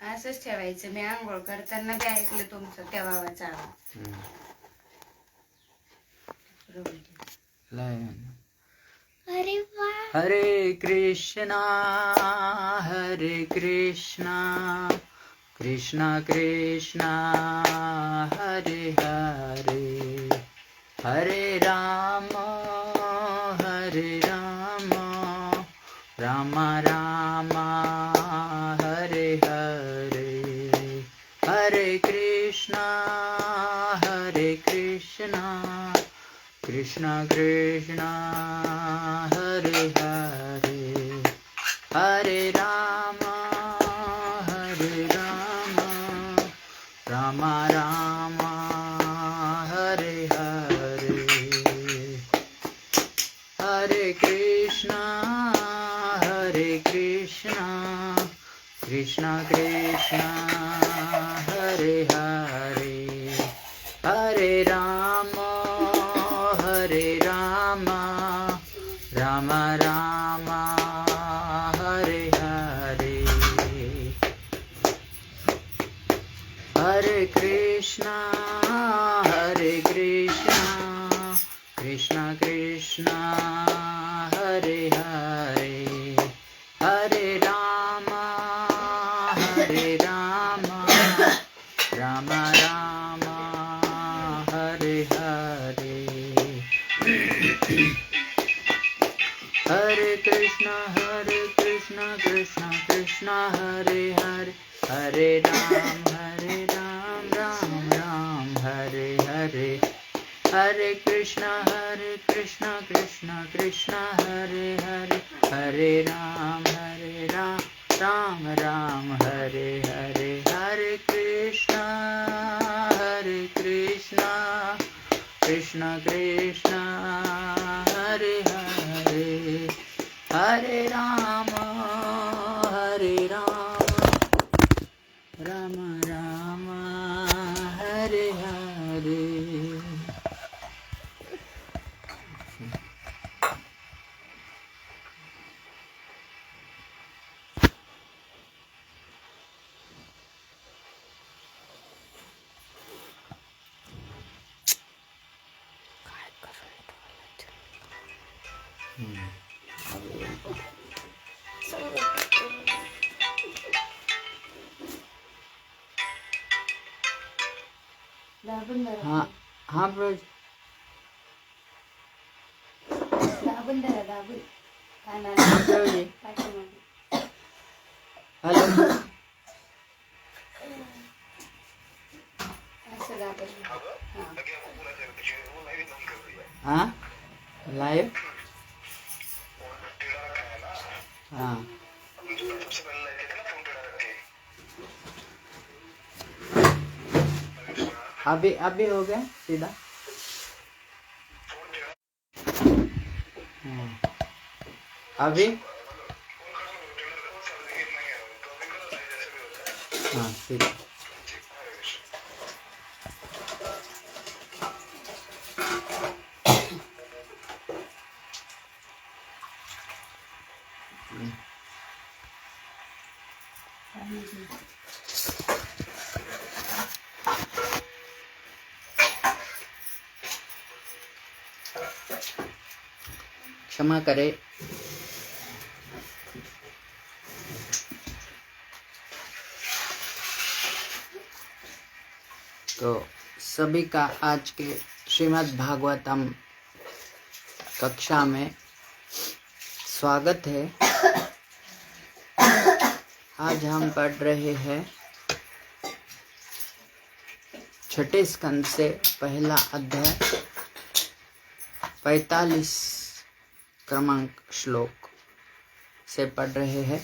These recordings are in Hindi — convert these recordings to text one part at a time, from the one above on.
असंच ठेवायचं. मी आंघोळ करताना बी ऐकलं तुमचं त्या भावाचा आवाज. अरे वा. हरे कृष्णा कृष्णा कृष्णा हरे हरे, हरे राम राम राम हरे हरे, हरे कृष्णा कृष्णा कृष्णा हरे हरे, हरे राम राम राम हरे हरे, हरे कृष्णा कृष्णा कृष्णा हरे हरे, हरे राम राम राम हरे हरे, हरे कृष्णा कृष्णा कृष्णा हरे हरे, हरे राम राम राम हरे हरे, हरे कृष्णा कृष्णा कृष्णा हरे हरे, हरे राम राम राम हरे हरे, हरे कृष्णा कृष्णा कृष्णा हरे हरे, हरे राम राम राम हरे हरे, हरे कृष्णा कृष्णा कृष्णा हरे हरे, हरे राम राम राम हरे हरे। हाँ हाँ ब्रोज दाबून धरा, दाबून. ब्रोज हेलो असं दाबायचं. हां. हाँ लाइव हाँ अभी हो गया सीधा हाँ अभी हाँ सीधा क्षमा करे। तो सभी का आज के श्रीमद् भागवतम कक्षा में स्वागत है। आज हम पढ़ रहे हैं छठे स्कंद से पहला अध्याय 45 क्रमांक श्लोक से पढ़ रहे हैं।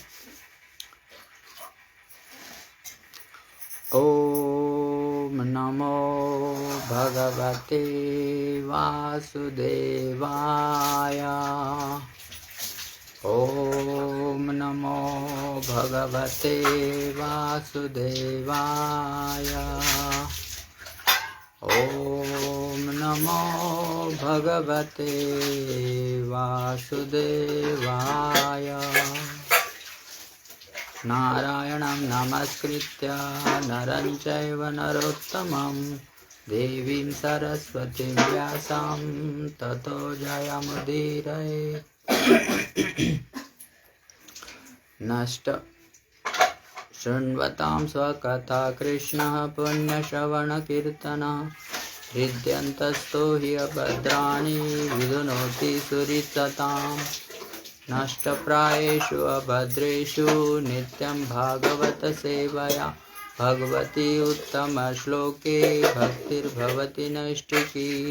ओम नमो भगवते वासुदेवाय, ओम नमो भगवते वासुदेवाय, ओम नमो भगवते वासुदेवाय। नारायणं नमस्कृत्य नरं चैव नरोत्तमं देवीं सरस्वतीं व्यासं ततो जयमुदीरये। नष्ट शृण्वतां स्वकथा कृष्णः पुण्यश्रवणकीर्तनः हृद्यन्तस्थो हि अभद्राणि विधुनोति सुहृत्सताम्। नष्टप्रायेषु अभद्रेषु नित्यं भागवत सेवया भगवती उत्तमश्लोके भक्तिर्भवति नैष्टिकी।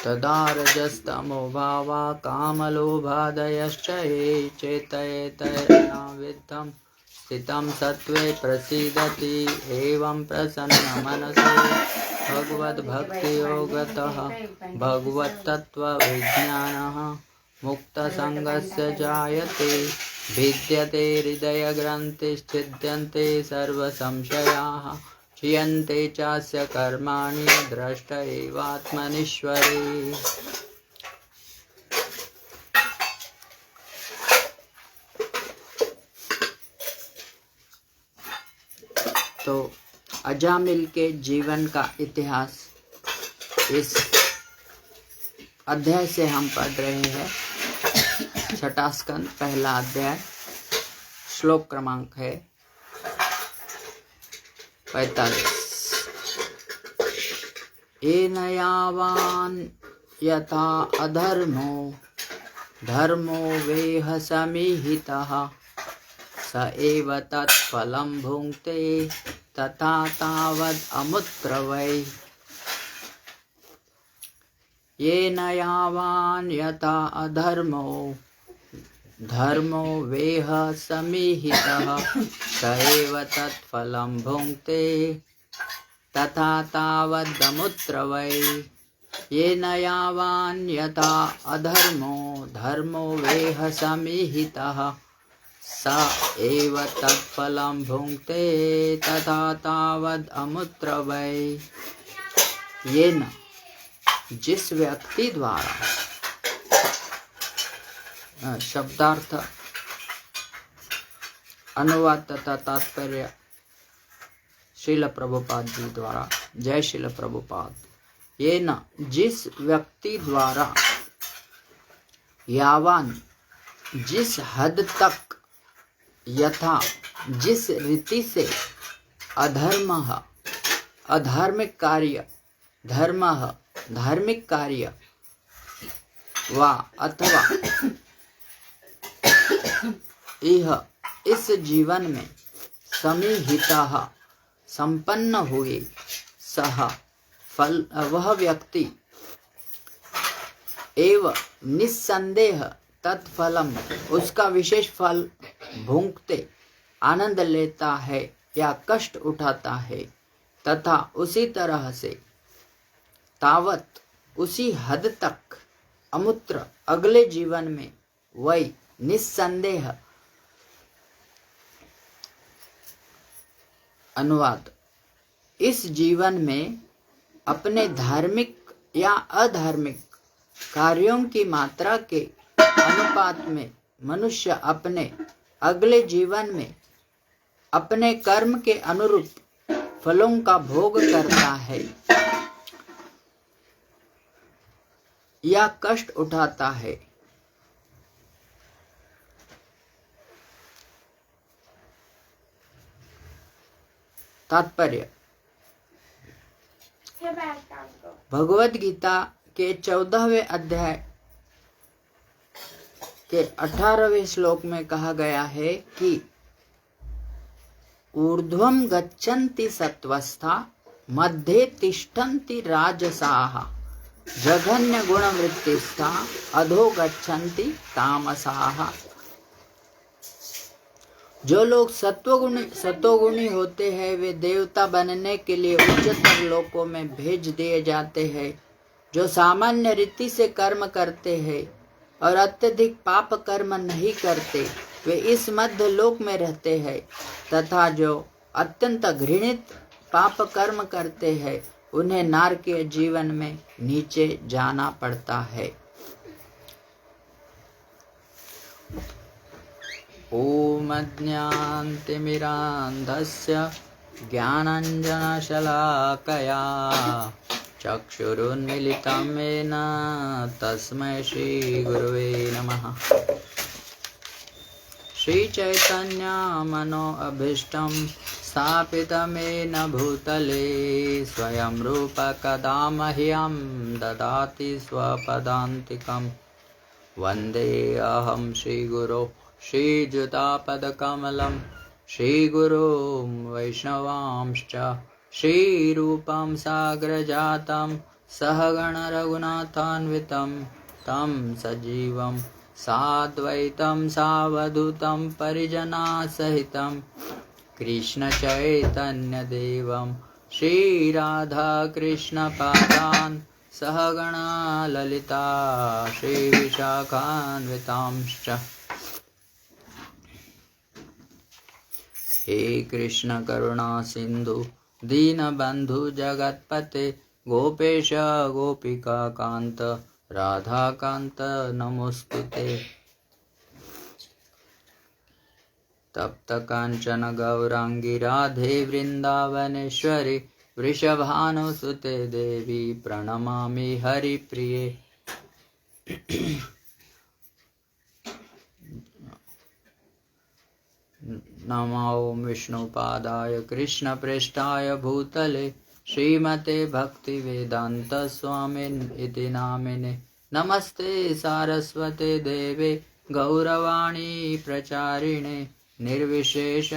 तदा रजस्तमो भावा कामलोभादयश्च ये चेतयेतैर्नाविद्धं स्थितं सत्त्वे प्रसीदति। एवं प्रसन्नमनसो भगवद्भक्तियोगतः भगवत्तत्त्वविज्ञानः मुक्तसङ्गस्य जायते। भिद्यते हृदयग्रन्थिश्छिद्यन्ते सर्वसंशयाः क्षीयन्ते चास्य कर्माणि द्रष्ट एवात्मनीश्वरे। तो अजामिल के जीवन का इतिहास इस अध्याय से हम पढ़ रहे हैं। छठा स्कंद पहला अध्याय, श्लोक क्रमांक है 45। येन यावान् यथा अधर्मो धर्मो वेह समीहितः स एव तत्फलं भुङ्क्ते तथा तावद् अमुत्र वै। येन यावान् यथा अधर्मो धर्मो वेह समीहितः स एव तत्फलं भुङ्क्ते तथा तावदमुत्र वै। येन यावान् यथा अधर्मो धर्मो वेह समीहितः स एव तत्फलं भुङ्क्ते तथा तावदमुत्र वै। येन जिस व्यक्ति द्वारा, शब्दार्थ अनुवाद तथा तात्पर्य श्रील प्रभुपाद जी द्वारा। जय श्रील प्रभुपाद। ये न जिस व्यक्ति द्वारा, यावान जिस हद तक, यथा जिस रीति से, अधर्म अधार्मिक कार्य, धर्म धार्मिक कार्य, वा अथवा यह इस जीवन में समीहितः संपन्न हुए, सह फल वह व्यक्ति एव निस्संदेह तत्फलम उसका विशेष फल भुंक्ते आनंद लेता है या कष्ट उठाता है, तथा उसी तरह से तावत उसी हद तक अमूत्र अगले जीवन में वही निस्संदेह। अनुवाद, इस जीवन में अपने धार्मिक या अधार्मिक कार्यों की मात्रा के अनुपात में मनुष्य अपने अगले जीवन में अपने कर्म के अनुरूप फलों का भोग करता है या कष्ट उठाता है। तात्पर्य, भगवद गीता के 14वें अध्याय के 18वें श्लोक में कहा गया है कि ऊर्ध्वं गच्छन्ति सत्वस्था मध्ये तिष्ठन्ति राजसाः जघन्य गुणवृत्तिस्था अधो गच्छन्ति तामसाः। जो लोग सत्वगुणी होते हैं वे देवता बनने के लिए उच्चतर लोकों में भेज दिए जाते हैं। जो सामान्य रीति से कर्म करते हैं और अत्यधिक पाप कर्म नहीं करते वे इस मध्य लोक में रहते हैं, तथा जो अत्यंत घृणित पाप कर्म करते हैं उन्हें नारकीय जीवन में नीचे जाना पड़ता है। ॐ अज्ञानतिमिरान्धस्य ज्ञानाञ्जनशलाकया चक्षुरुन्मिलितं येन तस्मै श्रीगुरुवे नमः। श्रीचैतन्यमनोऽभीष्टं स्थापितं येन भूतले स्वयं रूप कदा मह्यं ददाति स्वपदान्तिकम्। वन्देऽहं श्रीगुरो श्रीयुतापदकमलं श्रीगुरुं वैष्णवांश्च श्रीरूपं साग्रजातं सहगण रघुनाथान्वितं तं सजीवं साद्वैतं सावधूतं परिजनासहितं कृष्णचैतन्यदेवं श्रीराधाकृष्णपादान् सहगणा ललिता श्रीविशाखान्वितांश्च। हे कृष्ण करुणा सिंधु दीनबंधु जगत्पते गोपेश गोपिका कांत राधा कांत नमोस्तुते। तप्त कांचन गौरांगी राधे वृंदावनेश्वरी वृषभानुसुते देवी प्रणमामि हरिप्रिये। नमो विष्णुपादाय कृष्णप्रेष्ठाय भूतले श्रीमते भक्तिवेदांत स्वामिन् इति नामिने। नमस्ते सारस्वते देवे गौरवाणी प्रचारिणे निर्विशेष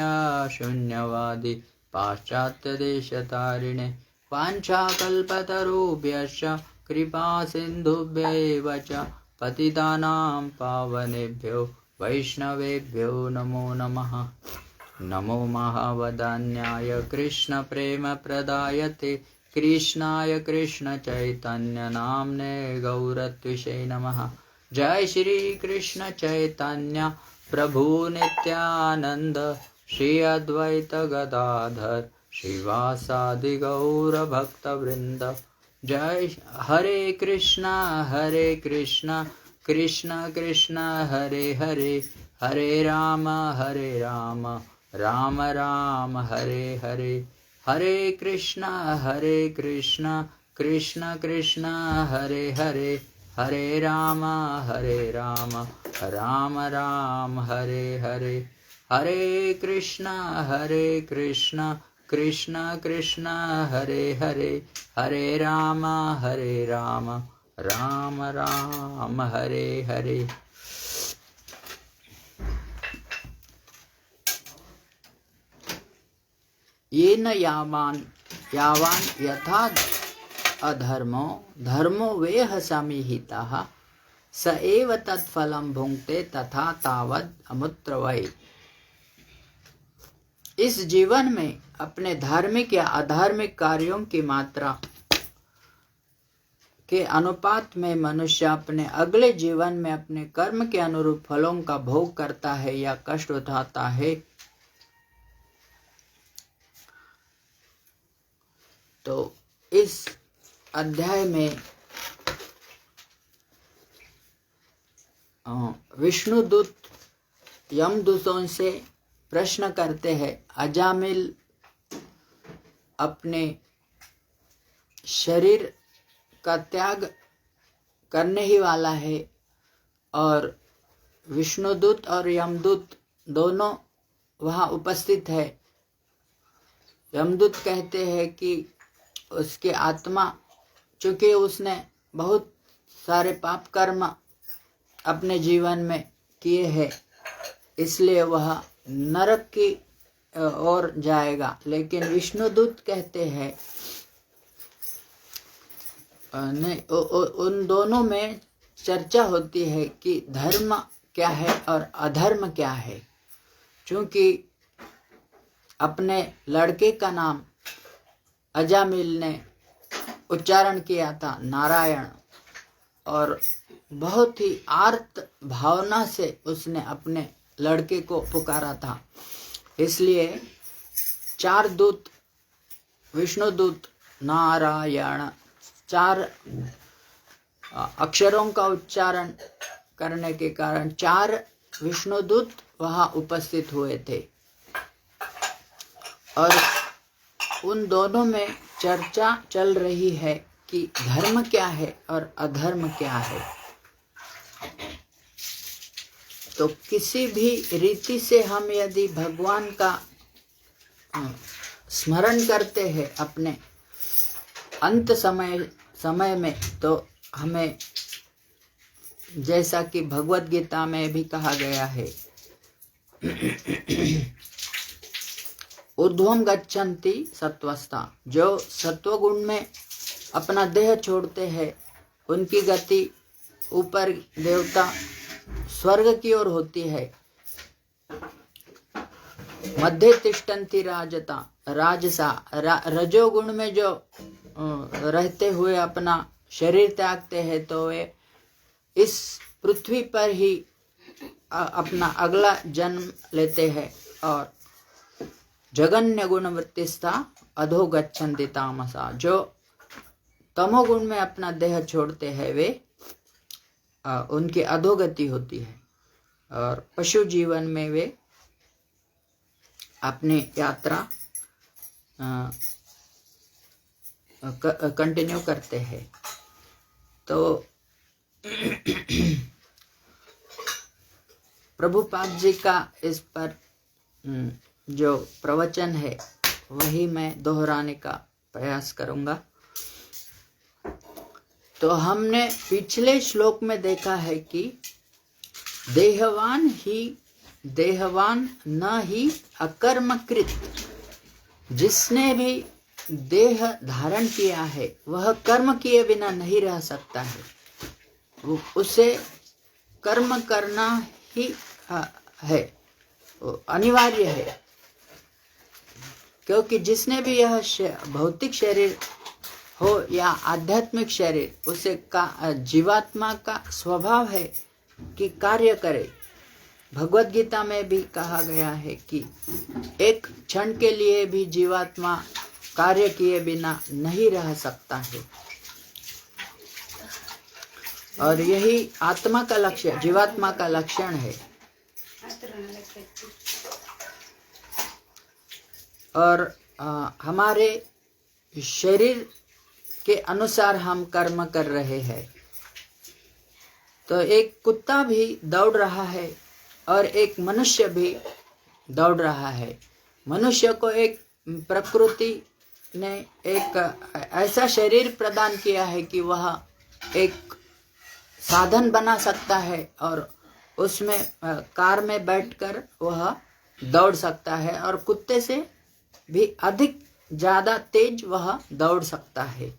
शून्यवादी पाश्चात्यदेशतारिणे। वाञ्छाकल्पतरुभ्यश्च कृपा सिन्धुभ्यैव च पतितानां पावनेभ्यो वैष्णवेभ्यो नमो नमः। नमो महावदान्याय कृष्ण प्रेम प्रदायते कृष्णाय कृष्ण चैतन्य नाम्ने गौरत्विषे नमः। जय श्री कृष्ण चैतन्य प्रभु नित्यानंद श्री अद्वैत गदाधर श्रीवासादि गौर भक्त वृंद। जय हरे कृष्णा कृष्ण कृष्ण हरे हरे हरे राम राम राम हरे हरे। हरे कृष्णा कृष्ण कृष्ण हरे हरे हरे राम राम राम हरे हरे। हरे कृष्णा कृष्ण कृष्ण हरे हरे हरे राम राम राम हरे हरे। येन यावान यथा अधर्मो धर्मो वेह समिहितः स एव तत्फलं भुंक्ते तथा तावद अमुत्र वै। इस जीवन में अपने धार्मिक या अधार्मिक कार्यों की मात्रा के अनुपात में मनुष्य अपने अगले जीवन में अपने कर्म के अनुरूप फलों का भोग करता है या कष्ट उठाता है। तो इस अध्याय में विष्णुदूत यमदूतों से प्रश्न करते हैं। अजामिल अपने शरीर का त्याग करने ही वाला है और विष्णुदूत और यमदूत दोनों वहाँ उपस्थित है। यमदूत कहते हैं कि उसकी आत्मा, चूँकि उसने बहुत सारे पाप कर्म अपने जीवन में किए हैं, इसलिए वह नरक की ओर जाएगा। लेकिन विष्णुदूत कहते हैं नहीं, उन दोनों में चर्चा होती है कि धर्म क्या है और अधर्म क्या है। चूँकि अपने लड़के का नाम अजामिल ने उच्चारण किया था नारायण, और बहुत ही आर्त भावना से उसने अपने लड़के को पुकारा था। इसलिए चार दूत, विष्णुदूत, नारायण, चार अक्षरों का उच्चारण करने के कारण चार विष्णुदूत वहां उपस्थित हुए थे और उन दोनों में चर्चा चल रही है कि धर्म क्या है और अधर्म क्या है। तो किसी भी रीति से हम यदि भगवान का स्मरण करते हैं अपने अंत समय में, तो हमें जैसा कि भगवत गीता में भी कहा गया है, ऊर्ध्वम गच्छन्ति सत्वस्था, जो सत्वगुण में अपना देह छोड़ते हैं उनकी गति ऊपर देवता स्वर्ग की ओर होती है। मध्य तिष्ठन्ति राजसा, रजोगुण में जो रहते हुए अपना शरीर त्यागते हैं तो वे इस पृथ्वी पर ही अपना अगला जन्म लेते हैं और जगन्य गुणवृत्तिस्था अधो गच्छन्ति तामसा, जो तमोगुण में अपना देह छोड़ते हैं वे उनकी अधोगति होती है और पशु जीवन में वे अपनी यात्रा कंटिन्यू करते हैं। तो प्रभुपाद जी का इस पर जो प्रवचन है वही मैं दोहराने का प्रयास करूंगा। तो हमने पिछले श्लोक में देखा है कि देहवान न ही अकर्मकृत, जिसने भी देह धारण किया है वह कर्म किए बिना नहीं रह सकता है, उसे कर्म करना ही है, अनिवार्य है। क्योंकि जिसने भी यह भौतिक शरीर हो या आध्यात्मिक शरीर, उसे जीवात्मा का स्वभाव है कि कार्य करे। भगवत गीता में भी कहा गया है कि एक क्षण के लिए भी जीवात्मा कार्य किए बिना नहीं रह सकता है और यही आत्मा का लक्षण, जीवात्मा का लक्षण है। और हमारे शरीर के अनुसार हम कर्म कर रहे हैं। तो एक कुत्ता भी दौड़ रहा है और एक मनुष्य भी दौड़ रहा है। मनुष्य को एक प्रकृति ने एक ऐसा शरीर प्रदान किया है कि वह एक साधन बना सकता है और उसमें कार में बैठकर वह दौड़ सकता है और कुत्ते से भी अधिक ज्यादा तेज वह दौड़ सकता है।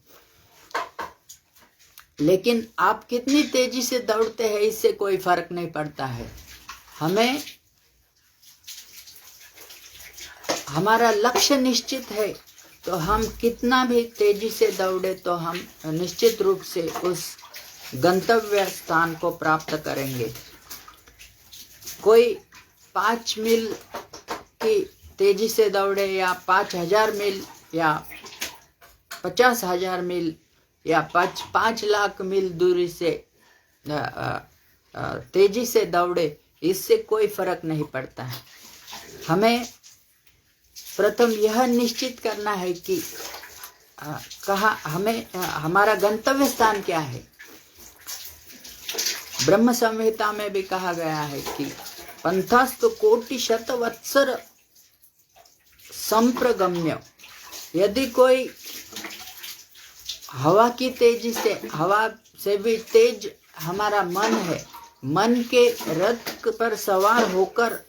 लेकिन आप कितनी तेजी से दौड़ते हैं इससे कोई फर्क नहीं पड़ता है। हमें हमारा लक्ष्य निश्चित है तो हम कितना भी तेजी से दौड़े तो हम निश्चित रूप से उस गंतव्य स्थान को प्राप्त करेंगे। कोई 5 मील की तेजी से दौड़े या 5000 मील या 50,000 मील या 5 लाख मील दूरी से तेजी से दौड़े, इससे कोई फर्क नहीं पड़ता है। हमें प्रथम यह निश्चित करना है कि हमारा गंतव्य स्थान क्या है। ब्रह्म संहिता में भी कहा गया है कि पंथास्तु कोटि शतवत्सर संप्रगम्य। यदि कोई हवा की तेजी से, हवा से भी तेज हमारा मन है, मन के रथ पर सवार होकर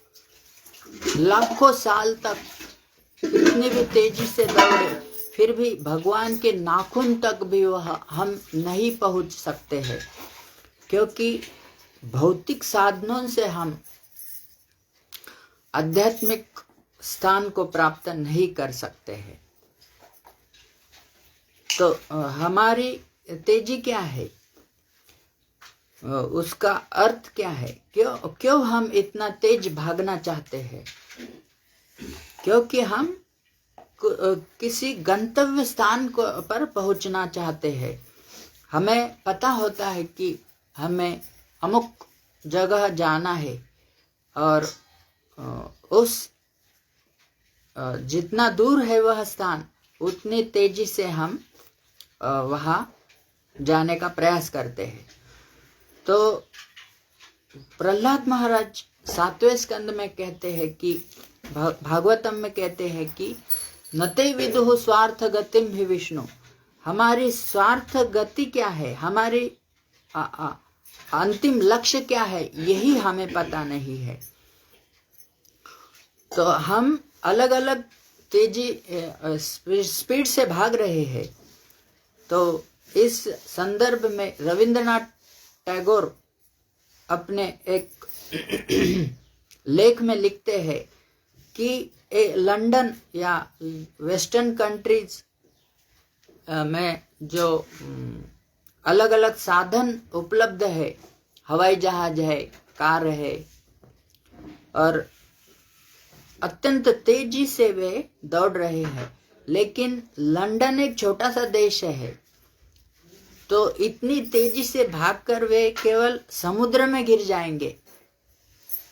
लाखों साल तक कितनी भी तेजी से दौड़े, फिर भी भगवान के नाखून तक भी वह हम नहीं पहुंच सकते हैं, क्योंकि भौतिक साधनों से हम आध्यात्मिक स्थान को प्राप्त नहीं कर सकते हैं। तो हमारी तेजी क्या है, उसका अर्थ क्या है, क्यों हम इतना तेज भागना चाहते हैं? क्योंकि हम किसी गंतव्य स्थान पर पहुंचना चाहते हैं। हमें पता होता है कि हमें अमुक जगह जाना है और उस जितना दूर है वह स्थान उतनी तेजी से हम वहाँ जाने का प्रयास करते हैं। तो प्रहलाद महाराज 7वें स्कंद में कहते हैं कि भागवतम में कहते हैं कि नते विदुः स्वार्थ गतिम ही विष्णु। हमारी स्वार्थ गति क्या है, हमारी अंतिम लक्ष्य क्या है, यही हमें पता नहीं है। तो हम अलग अलग तेजी स्पीड से भाग रहे हैं। तो इस संदर्भ में रविंद्रनाथ टैगोर अपने एक लेख में लिखते हैं कि लंदन या वेस्टर्न कंट्रीज में जो अलग अलग साधन उपलब्ध है, हवाई जहाज है, कार है, और अत्यंत तेजी से वे दौड़ रहे हैं, लेकिन लंदन एक छोटा सा देश है, तो इतनी तेजी से भागकर वे केवल समुद्र में गिर जाएंगे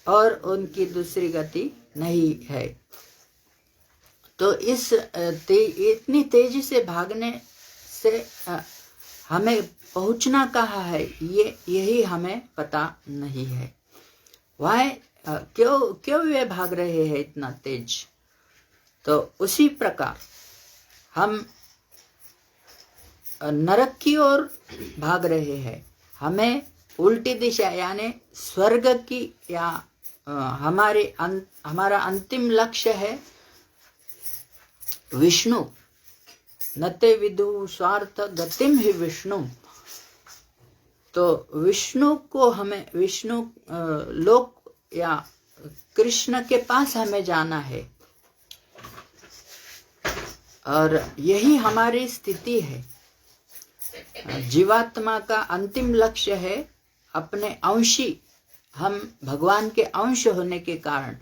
और उनकी दूसरी गति नहीं है। तो इस इतनी तेजी से भागने से हमें पहुंचना कहाँ है, यही हमें पता नहीं है। वह क्यों वे भाग रहे हैं इतना तेज। तो उसी प्रकार हम नरक की ओर भाग रहे हैं। हमें उल्टी दिशा यानी स्वर्ग की या हमारा अंतिम लक्ष्य है विष्णु। नते विदुः स्वार्थ गतिम ही विष्णु। तो विष्णु को हमें विष्णु लोक या कृष्ण के पास हमें जाना है, और यही हमारी स्थिति है। जीवात्मा का अंतिम लक्ष्य है अपने अंशी। हम भगवान के अंश होने के कारण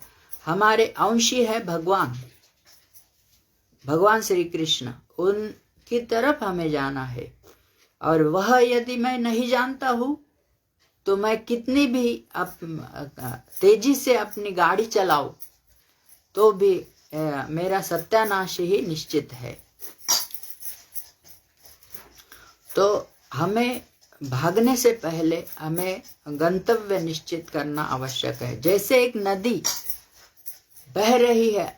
हमारे अंशी है भगवान श्री कृष्ण, उनकी तरफ हमें जाना है। और वह यदि मैं नहीं जानता हूं तो मैं कितनी भी तेजी से अपनी गाड़ी चलाऊं तो भी मेरा सत्यानाश ही निश्चित है। तो हमें भागने से पहले हमें गंतव्य निश्चित करना आवश्यक है। जैसे एक नदी बह रही है,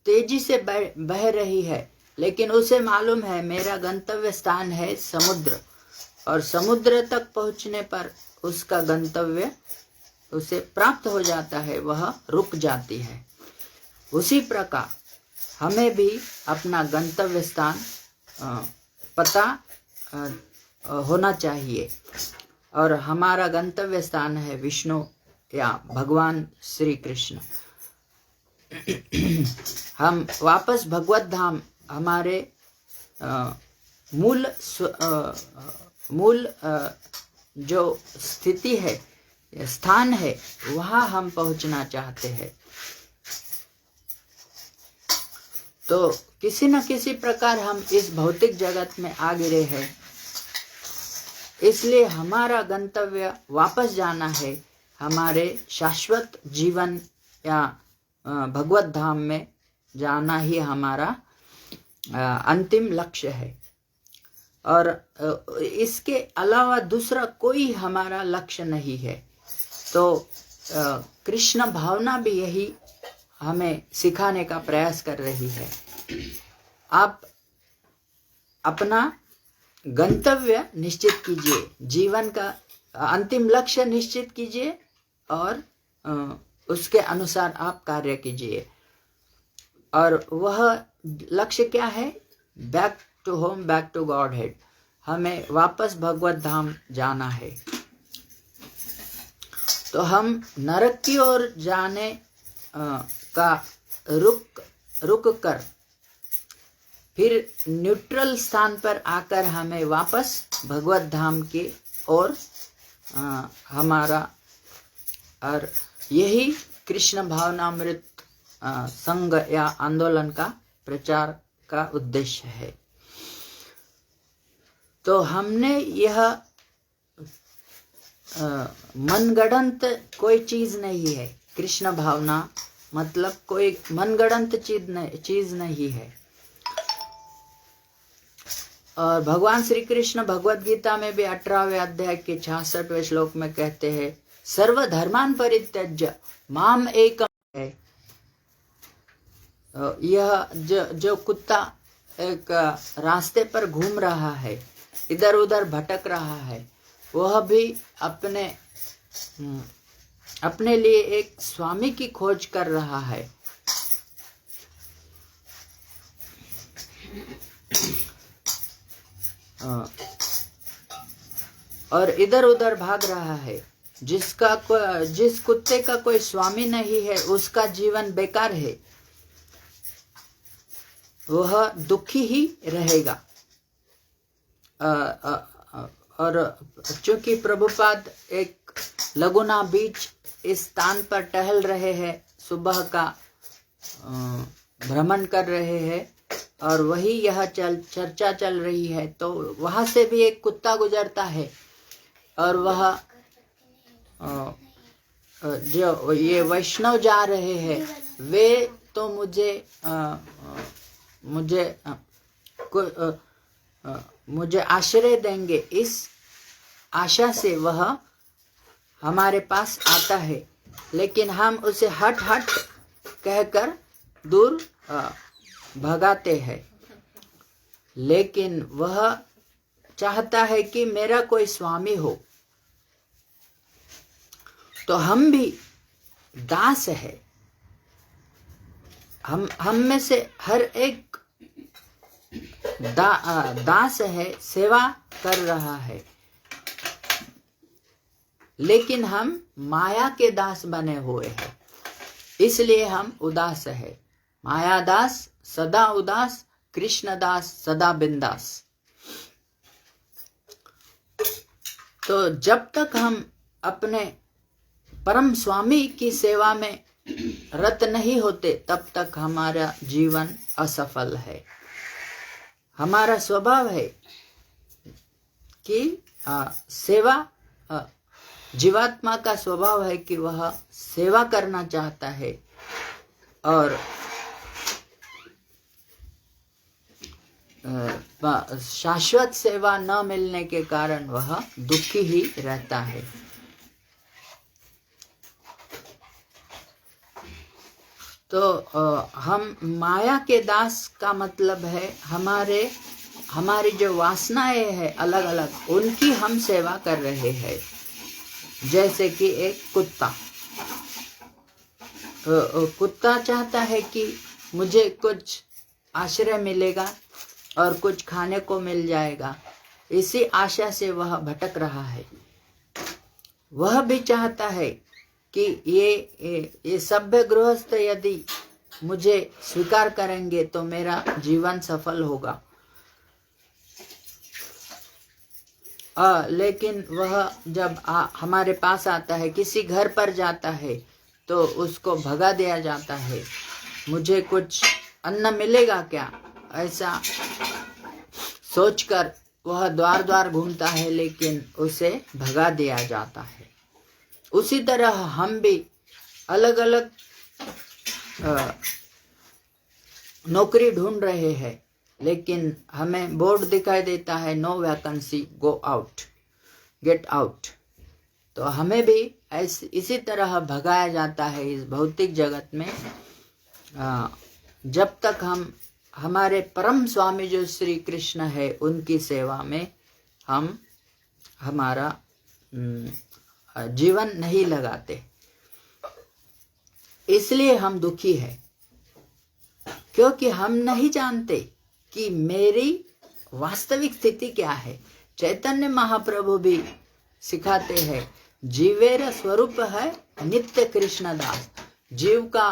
तेजी से बह रही है, लेकिन उसे मालूम है मेरा गंतव्य स्थान है समुद्र, और समुद्र तक पहुंचने पर उसका गंतव्य उसे प्राप्त हो जाता है, वह रुक जाती है। उसी प्रकार हमें भी अपना गंतव्य स्थान पता होना चाहिए, और हमारा गंतव्य स्थान है विष्णु या भगवान श्री कृष्ण। हम वापस भगवत धाम हमारे मूल जो स्थिति है, स्थान है, वहाँ हम पहुँचना चाहते हैं। तो किसी न किसी प्रकार हम इस भौतिक जगत में आ गिरे हैं, इसलिए हमारा गंतव्य वापस जाना है, हमारे शाश्वत जीवन या भगवत धाम में जाना ही हमारा अंतिम लक्ष्य है। और इसके अलावा दूसरा कोई हमारा लक्ष्य नहीं है। तो कृष्ण भावना भी यही हमें सिखाने का प्रयास कर रही है। आप अपना गंतव्य निश्चित कीजिए, जीवन का अंतिम लक्ष्य निश्चित कीजिए, और उसके अनुसार आप कार्य कीजिए। और वह लक्ष्य क्या है? Back to home, back to godhead. हमें वापस भगवत धाम जाना है। तो हम नरक की ओर जाने का रुक कर फिर न्यूट्रल स्थान पर आकर हमें वापस भगवत धाम की ओर हमारा, और यही कृष्ण भावनामृत संघ या आंदोलन का प्रचार का उद्देश्य है। तो हमने यह मनगढ़ंत कोई चीज नहीं है, कृष्ण भावना मतलब कोई मनगढ़ंत चीज नहीं है। और भगवान श्री कृष्ण भगवत गीता में भी 18वें अध्याय के 66वें श्लोक में कहते हैं, सर्व धर्मान परित्यज्य माम एकम है। यह जो कुत्ता एक रास्ते पर घूम रहा है, इधर उधर भटक रहा है, वह भी अपने लिए एक स्वामी की खोज कर रहा है। और इधर उधर भाग रहा है। जिस कुत्ते का कोई स्वामी नहीं है उसका जीवन बेकार है, वह दुखी ही रहेगा। और चूंकि प्रभुपाद एक लगुना बीच इस स्थान पर टहल रहे हैं, सुबह का भ्रमण कर रहे हैं और वही यह चर्चा चल रही है, तो वहां से भी एक कुत्ता गुजरता है और वह जो ये वैष्णव जा रहे हैं वे तो मुझे आश्रय देंगे, इस आशा से वह हमारे पास आता है, लेकिन हम उसे हट हट कहकर दूर भगाते हैं। लेकिन वह चाहता है कि मेरा कोई स्वामी हो। तो हम भी दास है। हम में से हर एक दास है, सेवा कर रहा है, लेकिन हम माया के दास बने हुए हैं, इसलिए हम उदास है। माया दास सदा उदास, कृष्ण दास सदा बिंदास। तो जब तक हम अपने परम स्वामी की सेवा में रत नहीं होते तब तक हमारा जीवन असफल है। हमारा स्वभाव है कि सेवा, जीवात्मा का स्वभाव है कि वह सेवा करना चाहता है और शाश्वत सेवा न मिलने के कारण वह दुखी ही रहता है। तो हम माया के दास का मतलब है हमारी जो वासनाएं हैं अलग अलग, उनकी हम सेवा कर रहे हैं। जैसे कि एक कुत्ता चाहता है कि मुझे कुछ आश्रय मिलेगा और कुछ खाने को मिल जाएगा, इसी आशा से वह भटक रहा है। वह भी चाहता है कि ये सभ्य गृहस्थ यदि मुझे स्वीकार करेंगे तो मेरा जीवन सफल होगा। लेकिन वह जब हमारे पास आता है, किसी घर पर जाता है तो उसको भगा दिया जाता है। मुझे कुछ अन्न मिलेगा क्या, ऐसा सोचकर वह द्वार द्वार घूमता है, लेकिन उसे भगा दिया जाता है। उसी तरह हम भी अलग अलग नौकरी ढूंढ रहे हैं, लेकिन हमें बोर्ड दिखाई देता है no vacancy, go out, get out. तो हमें भी इसी तरह भगाया जाता है इस भौतिक जगत में, जब तक हम हमारे परम स्वामी जो श्री कृष्ण है उनकी सेवा में हम हमारा जीवन नहीं लगाते। इसलिए हम दुखी हैं, क्योंकि हम नहीं जानते कि मेरी वास्तविक स्थिति क्या है। चैतन्य महाप्रभु भी सिखाते हैं, जीवेर स्वरूप है नित्य कृष्ण दास। जीव का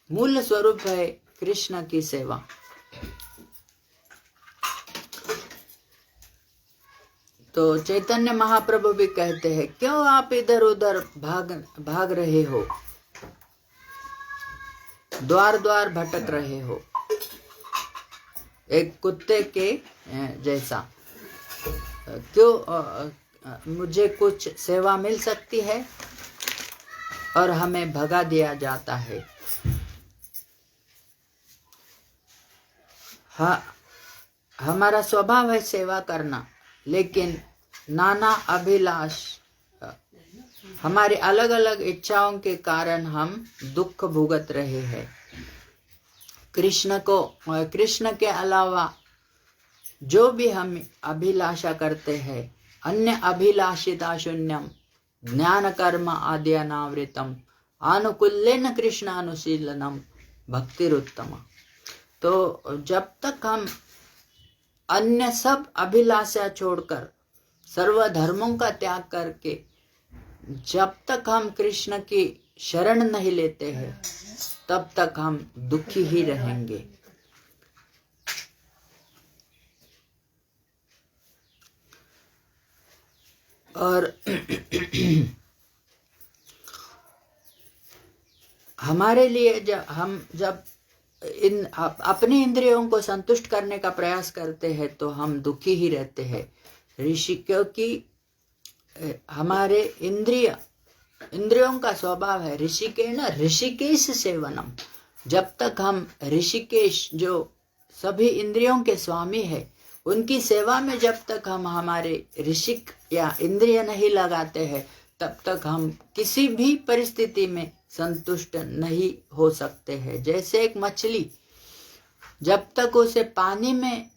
मूल स्वरूप है कृष्ण की सेवा। तो चैतन्य महाप्रभु भी कहते हैं, क्यों आप इधर उधर भाग रहे हो, द्वार द्वार भटक रहे हो एक कुत्ते के जैसा। क्यों मुझे कुछ सेवा मिल सकती है? और हमें भगा दिया जाता है। हमारा स्वभाव है सेवा करना, लेकिन नाना अभिलाष, हमारे अलग अलग इच्छाओं के कारण हम दुख भुगत रहे हैं। कृष्ण के अलावा जो भी हम अभिलाषा करते हैं, अन्य अभिलाषिता शून्यम ज्ञान कर्म आदि अनावृतम आनुकूल्येन कृष्णानुशीलनम भक्तिरुत्तम। तो जब तक हम अन्य सब अभिलाषा छोड़कर सर्व धर्मों का त्याग करके जब तक हम कृष्ण की शरण नहीं लेते हैं, तब तक हम दुखी ही रहेंगे। और हमारे लिए जब अपनी इंद्रियों को संतुष्ट करने का प्रयास करते हैं तो हम दुखी ही रहते हैं ऋषि, क्योंकि हमारे इंद्रियों का स्वभाव है ऋषिकेश सेवनम। जब तक हम ऋषिकेश जो सभी इंद्रियों के स्वामी है उनकी सेवा में जब तक हम हमारे ऋषिक या इंद्रिय नहीं लगाते हैं, तब तक हम किसी भी परिस्थिति में संतुष्ट नहीं हो सकते हैं। जैसे एक मछली जब तक उसे पानी में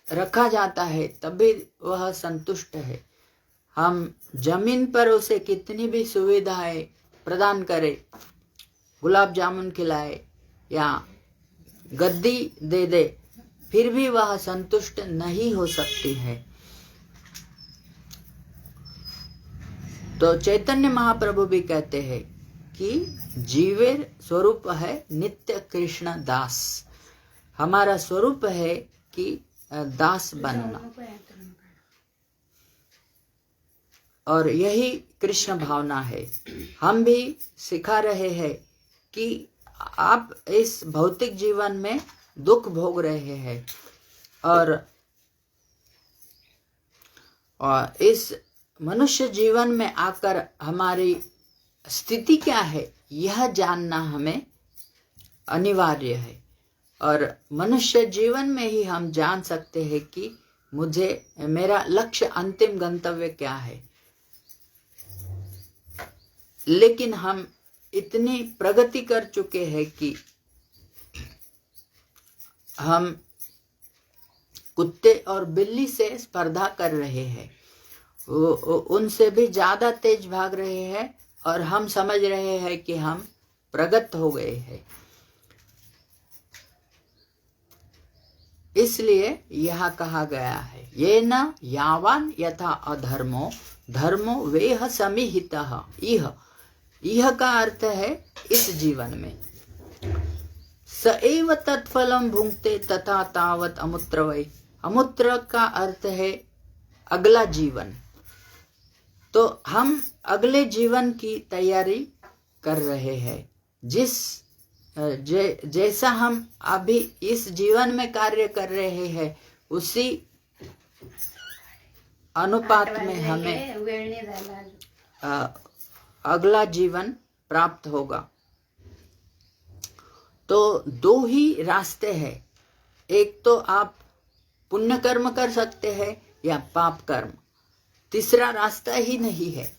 रखा जाता है तभी वह संतुष्ट है। हम जमीन पर उसे कितनी भी सुविधाएं प्रदान करें, गुलाब जामुन खिलाए या गद्दी दे दे, फिर भी वह संतुष्ट नहीं हो सकती है। तो चैतन्य महाप्रभु भी कहते हैं कि जीवेर स्वरूप है नित्य कृष्ण दास। हमारा स्वरूप है कि दास बनना, और यही कृष्ण भावना है। हम भी सिखा रहे हैं कि आप इस भौतिक जीवन में दुख भोग रहे हैं और इस मनुष्य जीवन में आकर हमारी स्थिति क्या है यह जानना हमें अनिवार्य है। और मनुष्य जीवन में ही हम जान सकते हैं कि मेरा लक्ष्य अंतिम गंतव्य क्या है। लेकिन हम इतनी प्रगति कर चुके हैं कि हम कुत्ते और बिल्ली से स्पर्धा कर रहे हैं, उनसे भी ज्यादा तेज भाग रहे हैं और हम समझ रहे हैं कि हम प्रगत हो गए हैं। इसलिए यह कहा गया है ये न यावान यथा अधर्मो धर्मो वेह समिहितः यह का अर्थ है इस जीवन में। स एव तत्फलम भुंक्ते तथा तावत अमुत्र वै। अमुत्र का अर्थ है अगला जीवन। तो हम अगले जीवन की तैयारी कर रहे हैं। जैसा हम अभी इस जीवन में कार्य कर रहे हैं उसी अनुपात में हमें अगला जीवन प्राप्त होगा। तो दो ही रास्ते हैं, एक तो आप पुण्य कर्म कर सकते हैं या पाप कर्म, तीसरा रास्ता ही नहीं है।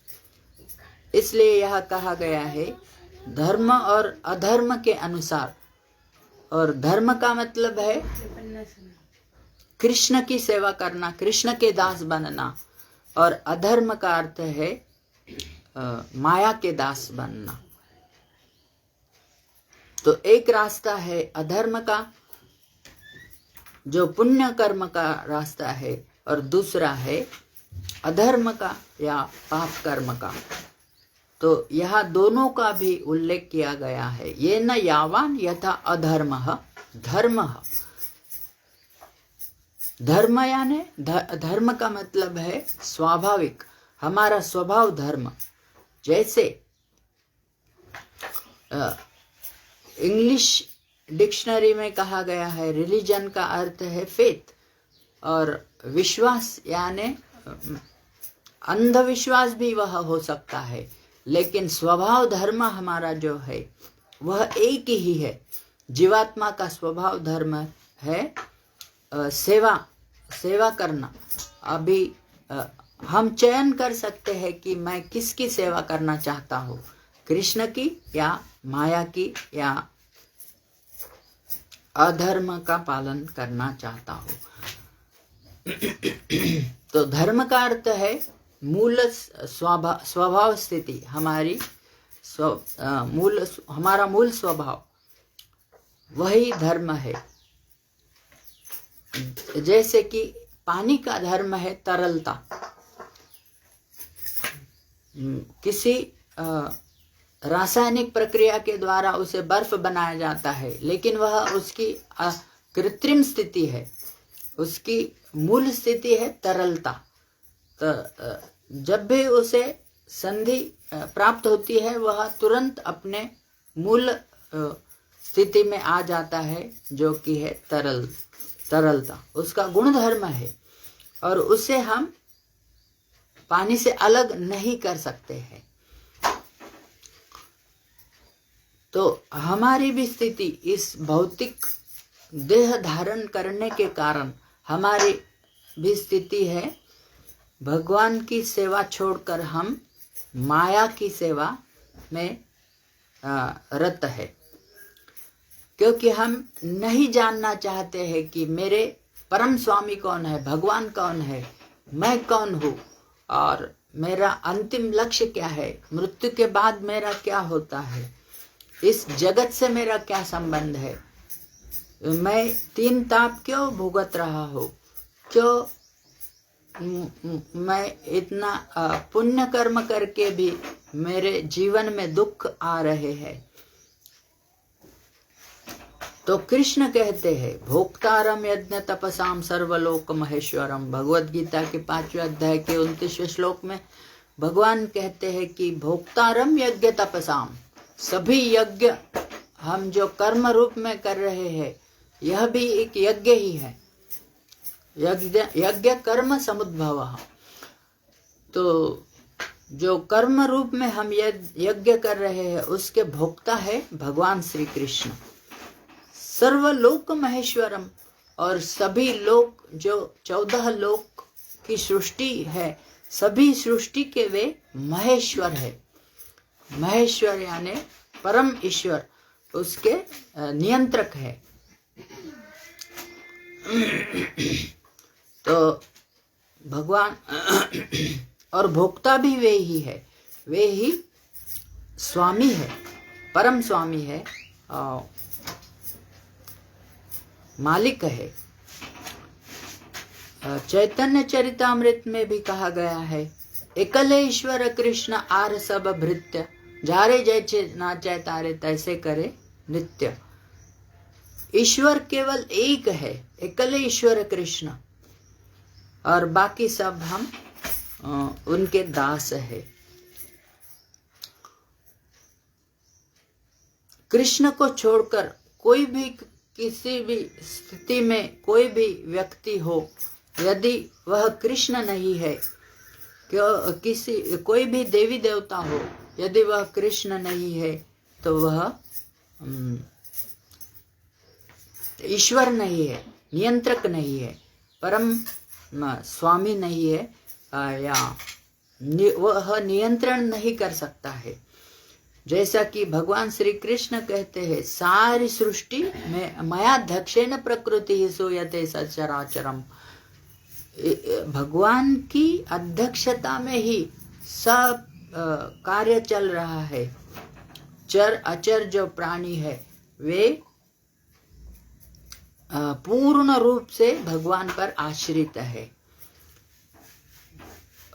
इसलिए यह कहा गया है धर्म और अधर्म के अनुसार। और धर्म का मतलब है कृष्ण की सेवा करना, कृष्ण के दास बनना, और अधर्म का अर्थ है माया के दास बनना। तो एक रास्ता है अधर्म का जो पुण्य कर्म का रास्ता है, और दूसरा है अधर्म का या पाप कर्म का। तो यहाँ दोनों का भी उल्लेख किया गया है। ये न यावान यथा अधर्मः धर्मः। धर्म यानी धर्म का मतलब है स्वाभाविक, हमारा स्वभाव धर्म। जैसे इंग्लिश डिक्शनरी में कहा गया है रिलीजन का अर्थ है फेथ, और विश्वास यानी अंधविश्वास भी वह हो सकता है। लेकिन स्वभाव धर्म हमारा जो है वह एक ही है। जीवात्मा का स्वभाव धर्म है सेवा करना। अभी हम चयन कर सकते हैं कि मैं किसकी सेवा करना चाहता हूँ, कृष्ण की या माया की या अधर्म का पालन करना चाहता हूँ। तो धर्म का अर्थ है मूल स्वभाव स्थिति, हमारी हमारा मूल स्वभाव, वही धर्म है। जैसे कि पानी का धर्म है तरलता। किसी रासायनिक प्रक्रिया के द्वारा उसे बर्फ बनाया जाता है, लेकिन वह उसकी कृत्रिम स्थिति है, उसकी मूल स्थिति है तरलता। तो जब भी उसे संधि प्राप्त होती है वह तुरंत अपने मूल स्थिति में आ जाता है, जो कि है तरलता। उसका गुण धर्म है और उसे हम पानी से अलग नहीं कर सकते हैं। तो हमारी भी स्थिति इस भौतिक देह धारण करने के कारण हमारी भी स्थिति है भगवान की सेवा छोड़कर हम माया की सेवा में रत है, क्योंकि हम नहीं जानना चाहते हैं कि मेरे परम स्वामी कौन है, भगवान कौन है, मैं कौन हूँ और मेरा अंतिम लक्ष्य क्या है, मृत्यु के बाद मेरा क्या होता है, इस जगत से मेरा क्या संबंध है, मैं 3 ताप क्यों भुगत रहा हूँ, क्यों मैं इतना पुण्य कर्म करके भी मेरे जीवन में दुख आ रहे हैं। तो कृष्ण कहते हैं भोक्तारम यज्ञ तपसाम सर्वलोक महेश्वरम। भगवद गीता के 5वें अध्याय के 29वें श्लोक में भगवान कहते हैं कि भोक्तारम यज्ञ तपसाम, सभी यज्ञ हम जो कर्म रूप में कर रहे हैं यह भी एक यज्ञ ही है। यज्ञ कर्म समुद्भवः। तो जो कर्म रूप में हम यज्ञ कर रहे हैं उसके भोक्ता है भगवान श्री कृष्ण। सर्वलोक महेश्वरम, और सभी लोक जो 14 लोक की सृष्टि है, सभी सृष्टि के वे महेश्वर है। महेश्वर यानी परम ईश्वर, उसके नियंत्रक है। तो भगवान और भोक्ता भी वे ही है, वे ही स्वामी है, परम स्वामी है और मालिक है। चैतन्य चरितामृत में भी कहा गया है एकले ईश्वर कृष्ण आर सब भृत्य, जारे जैसे नाचे तारे तैसे करे नित्य। ईश्वर केवल एक है, एकले ईश्वर कृष्ण, और बाकी सब हम उनके दास है। कृष्ण को छोड़कर कोई भी किसी भी स्थिति में कोई भी व्यक्ति हो, यदि वह कृष्ण नहीं है, कोई भी देवी देवता हो, यदि वह कृष्ण नहीं है तो वह ईश्वर नहीं है, नियंत्रक नहीं है, परम स्वामी नहीं है, या वह नियंत्रण नहीं कर सकता है। जैसा कि भगवान श्री कृष्ण कहते हैं सारी सृष्टि में मयाध्यक्षेन प्रकृति सूयते सचराचरम। भगवान की अध्यक्षता में ही सब कार्य चल रहा है। चर अचर जो प्राणी है वे पूर्ण रूप से भगवान पर आश्रित है।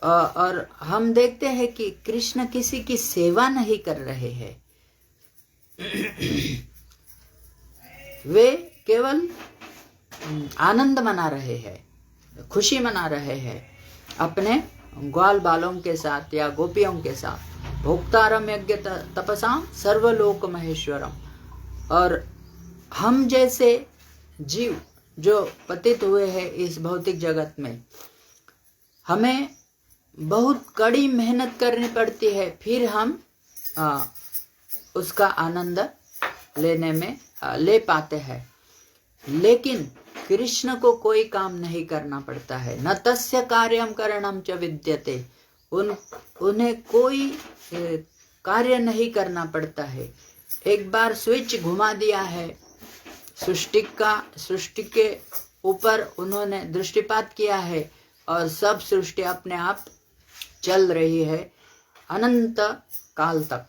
और हम देखते हैं कि कृष्ण किसी की सेवा नहीं कर रहे हैं, वे केवल आनंद मना रहे हैं, खुशी मना रहे हैं अपने ग्वाल बालों के साथ या गोपियों के साथ। भोक्तारम यज्ञ तपसाम सर्वलोक महेश्वरम। और हम जैसे जीव जो पतित हुए हैं इस भौतिक जगत में, हमें बहुत कड़ी मेहनत करनी पड़ती है, फिर हम उसका आनंद लेने में ले पाते हैं। लेकिन कृष्ण को कोई काम नहीं करना पड़ता है। न तस्य कार्यम करणम च विद्यते, उन्हें कोई कार्य नहीं करना पड़ता है। एक बार स्विच घुमा दिया है, सृष्टि के ऊपर उन्होंने दृष्टिपात किया है और सब सृष्टि अपने आप चल रही है अनंत काल तक।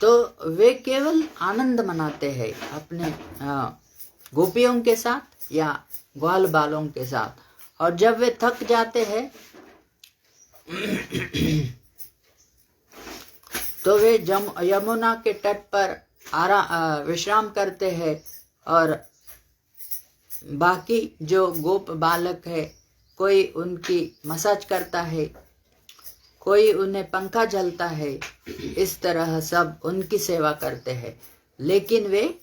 तो वे केवल आनंद मनाते हैं अपने गोपियों के साथ या ग्वाल बालों के साथ। और जब वे थक जाते हैं तो वे यमुना के तट पर विश्राम करते हैं और बाकी जो गोप बालक है, कोई उनकी मसाज करता है, कोई उन्हें पंखा झलता है। इस तरह सब उनकी सेवा करते हैं। लेकिन वे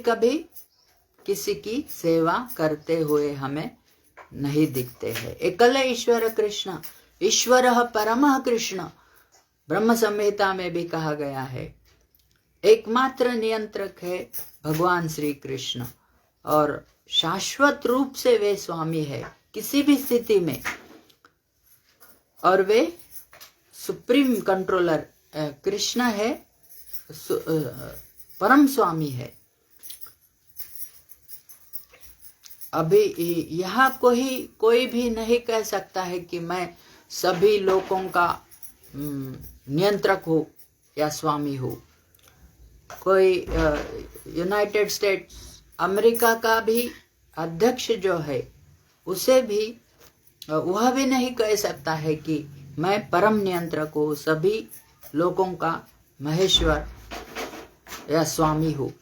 कभी किसी की सेवा करते हुए हमें नहीं दिखते हैं। एकल ईश्वर कृष्ण, ईश्वरः परमः कृष्ण, ब्रह्म संहिता में भी कहा गया है। एकमात्र नियंत्रक है भगवान श्री कृष्ण और शाश्वत रूप से वे स्वामी है किसी भी स्थिति में। और वे सुप्रीम कंट्रोलर कृष्ण है, परम स्वामी है। अभी यहाँ कोई भी नहीं कह सकता है कि मैं सभी लोगों का नियंत्रक हूँ या स्वामी हूँ। कोई यूनाइटेड स्टेट्स अमेरिका का भी अध्यक्ष जो है, उसे भी वह भी नहीं कह सकता है कि मैं परम नियंत्रक हूँ, सभी लोगों का महेश्वर या स्वामी हूँ।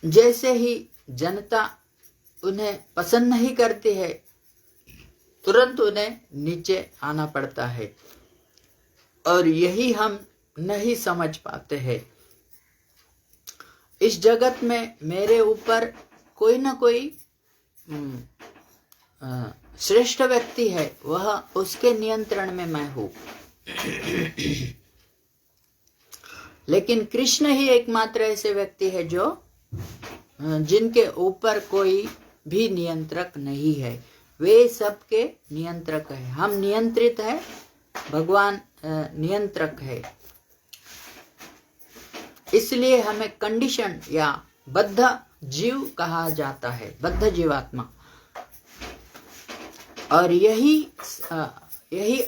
जैसे ही जनता उन्हें पसंद नहीं करती है, तुरंत उन्हें नीचे आना पड़ता है। और यही हम नहीं समझ पाते हैं। इस जगत में मेरे ऊपर कोई ना कोई श्रेष्ठ व्यक्ति है, वह उसके नियंत्रण में मैं हूँ। लेकिन कृष्ण ही एकमात्र ऐसे व्यक्ति है जो जिनके ऊपर कोई भी नियंत्रक नहीं है। वे सबके नियंत्रक है। हम नियंत्रित है, भगवान नियंत्रक है। इसलिए हमें कंडीशन या बद्ध जीव कहा जाता है, बद्ध जीवात्मा। और यही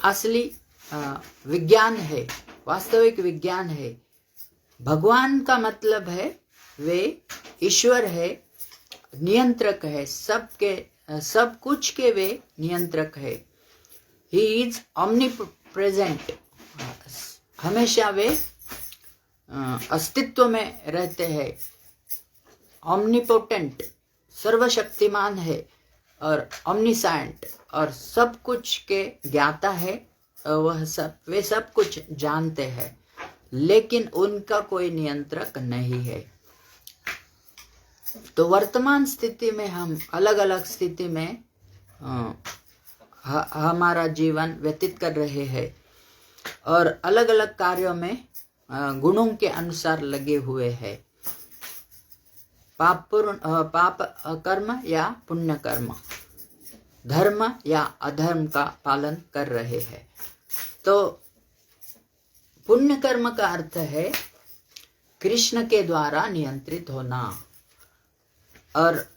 असली विज्ञान है, वास्तविक विज्ञान है। भगवान का मतलब है वे ईश्वर है, नियंत्रक है, सब कुछ के वे नियंत्रक है। ही इज omnipresent, हमेशा वे अस्तित्व में रहते हैं। omnipotent, सर्वशक्तिमान है, और omniscient, और सब कुछ के ज्ञाता है। वे सब कुछ जानते हैं, लेकिन उनका कोई नियंत्रक नहीं है। तो वर्तमान स्थिति में हम अलग अलग स्थिति में हमारा जीवन व्यतीत कर रहे हैं और अलग अलग कार्यों में गुणों के अनुसार लगे हुए हैं। पाप कर्म या पुण्य कर्म, धर्म या अधर्म का पालन कर रहे हैं। तो पुण्य कर्म का अर्थ है कृष्ण के द्वारा नियंत्रित होना, और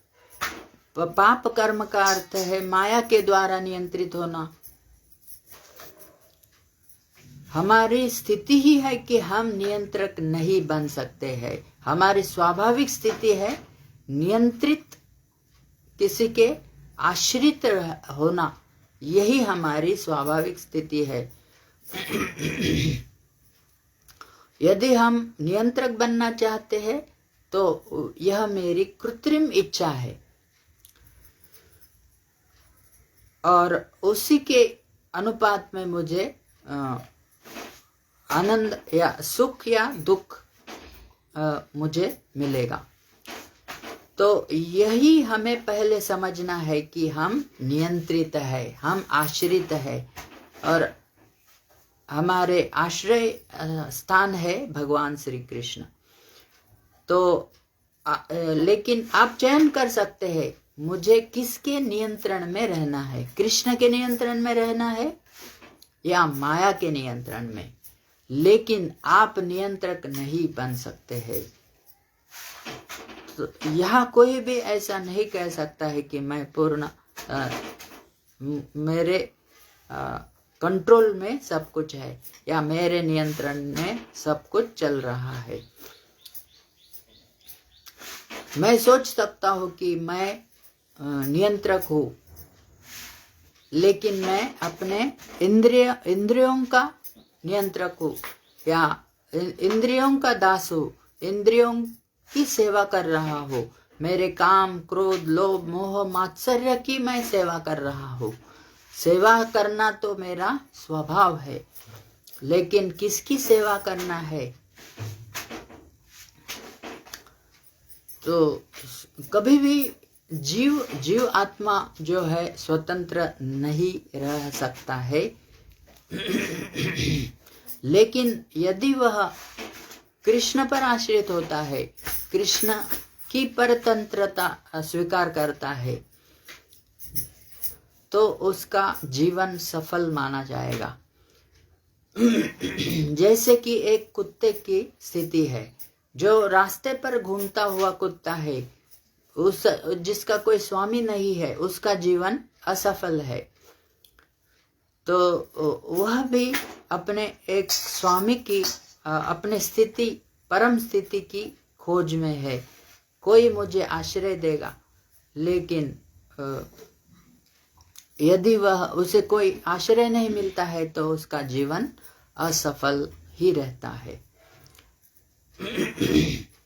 पाप कर्म का अर्थ है माया के द्वारा नियंत्रित होना। हमारी स्थिति ही है कि हम नियंत्रक नहीं बन सकते हैं। हमारी स्वाभाविक स्थिति है नियंत्रित, किसी के आश्रित होना। यही हमारी स्वाभाविक स्थिति है। यदि हम नियंत्रक बनना चाहते हैं तो यह मेरी कृत्रिम इच्छा है, और उसी के अनुपात में मुझे आनंद या सुख या दुख मुझे मिलेगा। तो यही हमें पहले समझना है कि हम नियंत्रित है, हम आश्रित है और हमारे आश्रय स्थान है भगवान श्री कृष्ण। तो लेकिन आप चयन कर सकते हैं मुझे किसके नियंत्रण में रहना है, कृष्ण के नियंत्रण में रहना है या माया के नियंत्रण में। लेकिन आप नियंत्रक नहीं बन सकते हैं। तो यहाँ कोई भी ऐसा नहीं कह सकता है कि मैं पूर्ण मेरे कंट्रोल में सब कुछ है या मेरे नियंत्रण में सब कुछ चल रहा है। मैं सोच सकता हूँ कि मैं नियंत्रक हूँ, लेकिन मैं अपने इंद्रियों का नियंत्रक हूँ या इंद्रियों का दास हूँ, इंद्रियों की सेवा कर रहा हूँ। मेरे काम, क्रोध, लोभ, मोह, मात्सर्य की मैं सेवा कर रहा हूँ। सेवा करना तो मेरा स्वभाव है, लेकिन किसकी सेवा करना है? तो कभी भी जीव आत्मा जो है स्वतंत्र नहीं रह सकता है। लेकिन यदि वह कृष्ण पर आश्रित होता है, कृष्ण की परतंत्रता स्वीकार करता है, तो उसका जीवन सफल माना जाएगा। जैसे कि एक कुत्ते की स्थिति है, जो रास्ते पर घूमता हुआ कुत्ता है, जिसका कोई स्वामी नहीं है, उसका जीवन असफल है। तो वह भी अपने एक स्वामी की, अपने स्थिति, परम स्थिति की खोज में है। कोई मुझे आश्रय देगा, लेकिन यदि वह उसे कोई आश्रय नहीं मिलता है तो उसका जीवन असफल ही रहता है।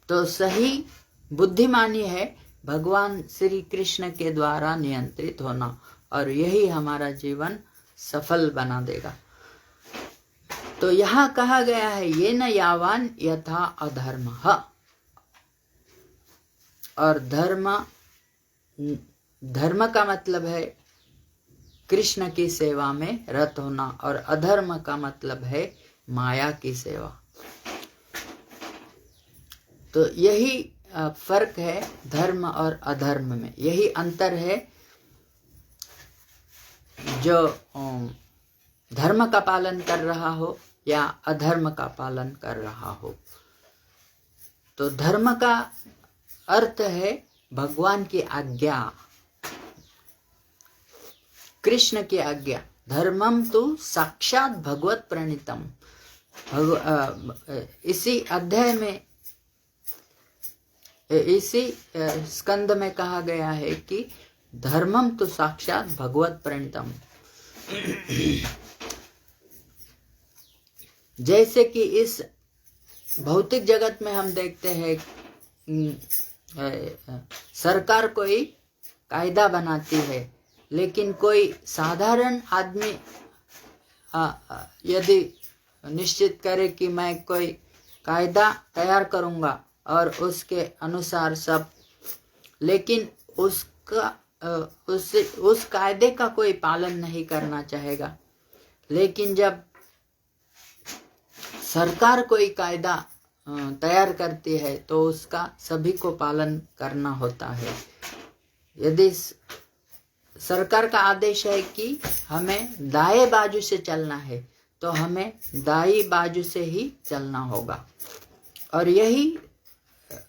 तो सही बुद्धिमानी है भगवान श्री कृष्ण के द्वारा नियंत्रित होना, और यही हमारा जीवन सफल बना देगा। तो यहाँ कहा गया है ये न यावान यथा अधर्म, और धर्म का मतलब है कृष्ण की सेवा में रत होना, और अधर्म का मतलब है माया की सेवा। तो यही फर्क है धर्म और अधर्म में, यही अंतर है। जो धर्म का पालन कर रहा हो या अधर्म का पालन कर रहा हो। तो धर्म का अर्थ है भगवान की आज्ञा, कृष्ण की आज्ञा। धर्मम तो साक्षात भगवत प्रणीतम। इसी अध्याय में, इसी स्कंद में कहा गया है कि धर्मम तो साक्षात भगवत प्रणीतम। जैसे कि इस भौतिक जगत में हम देखते हैं सरकार कोई कायदा बनाती है, लेकिन कोई साधारण आदमी यदि निश्चित करे कि मैं कोई कायदा तैयार करूंगा और उसके अनुसार सब, लेकिन उसका उस कायदे का कोई पालन नहीं करना चाहेगा। लेकिन जब सरकार कोई कायदा तैयार करती है तो उसका सभी को पालन करना होता है। यदि सरकार का आदेश है कि हमें दाएं बाजू से चलना है, तो हमें दाईं बाजू से ही चलना होगा, और यही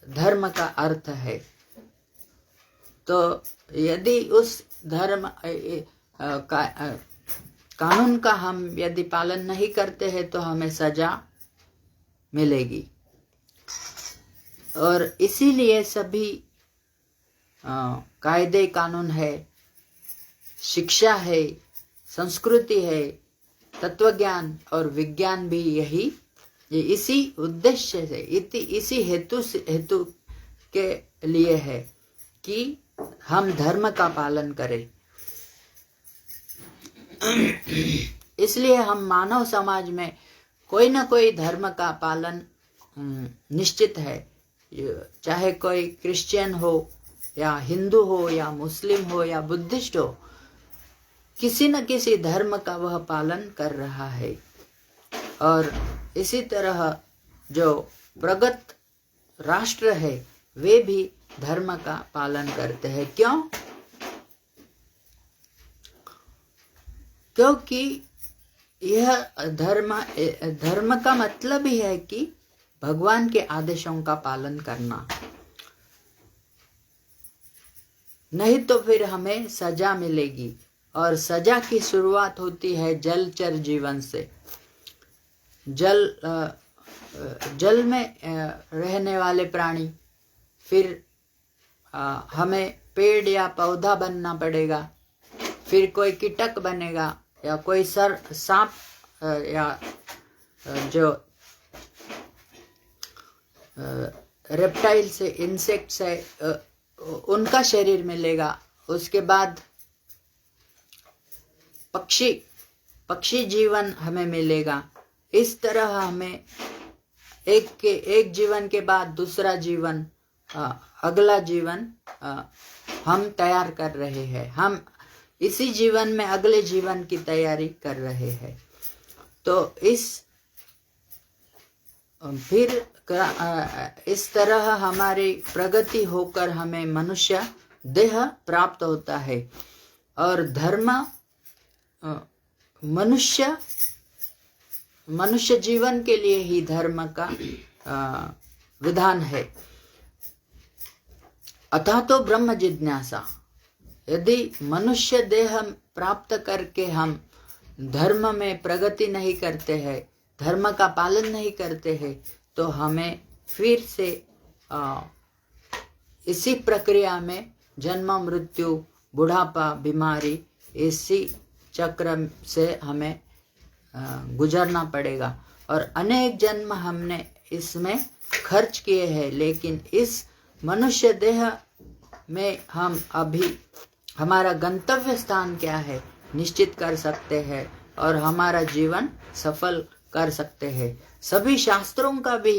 धर्म का अर्थ है। तो यदि उस धर्म कानून का हम यदि पालन नहीं करते हैं तो हमें सजा मिलेगी। और इसीलिए सभी कायदे कानून है, शिक्षा है, संस्कृति है, तत्वज्ञान और विज्ञान भी यही इसी उद्देश्य से, इसी हेतु के लिए है कि हम धर्म का पालन करें। इसलिए हम मानव समाज में कोई ना कोई धर्म का पालन निश्चित है। चाहे कोई क्रिश्चियन हो या हिंदू हो या मुस्लिम हो या बुद्धिस्ट हो, किसी न किसी धर्म का वह पालन कर रहा है। और इसी तरह जो प्रगत राष्ट्र है वे भी धर्म का पालन करते हैं। क्यों? क्योंकि यह धर्म का मतलब ही है कि भगवान के आदेशों का पालन करना, नहीं तो फिर हमें सजा मिलेगी। और सजा की शुरुआत होती है जलचर जीवन से। जल में रहने वाले प्राणी, फिर हमें पेड़ या पौधा बनना पड़ेगा, फिर कोई कीटक बनेगा या कोई सांप या जो रेप्टाइल से इंसेक्ट्स है उनका शरीर मिलेगा। उसके बाद पक्षी जीवन हमें मिलेगा। इस तरह हमें एक जीवन के बाद दूसरा जीवन, अगला जीवन हम तैयार कर रहे हैं। हम इसी जीवन में अगले जीवन की तैयारी कर रहे हैं। तो फिर इस तरह हमारी प्रगति होकर हमें मनुष्य देह प्राप्त होता है। और धर्म मनुष्य जीवन के लिए ही धर्म का विधान है। अतः तो ब्रह्म जिज्ञासा, यदि मनुष्य देह प्राप्त करके हम धर्म में प्रगति नहीं करते हैं, धर्म का पालन नहीं करते हैं, तो हमें फिर से इसी प्रक्रिया में जन्म मृत्यु बुढ़ापा बीमारी इसी चक्र से हमें गुजरना पड़ेगा। और अनेक जन्म हमने इसमें खर्च किए हैं, लेकिन इस मनुष्य देह में हम अभी हमारा गंतव्य स्थान क्या है निश्चित कर सकते हैं और हमारा जीवन सफल कर सकते हैं। सभी शास्त्रों का भी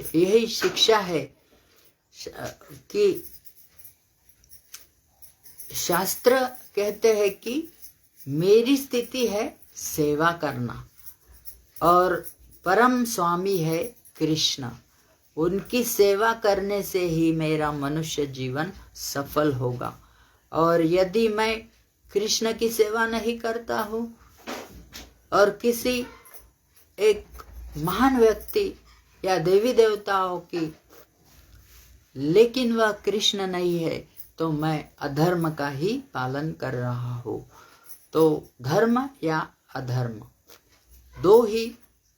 यही शिक्षा है कि शास्त्र कहते हैं कि मेरी स्थिति है सेवा करना और परम स्वामी है कृष्ण, उनकी सेवा करने से ही मेरा मनुष्य जीवन सफल होगा। और यदि मैं कृष्ण की सेवा नहीं करता हूँ और किसी एक महान व्यक्ति या देवी देवताओं की, लेकिन वह कृष्ण नहीं है, तो मैं अधर्म का ही पालन कर रहा हूँ। तो धर्म या अधर्म दो ही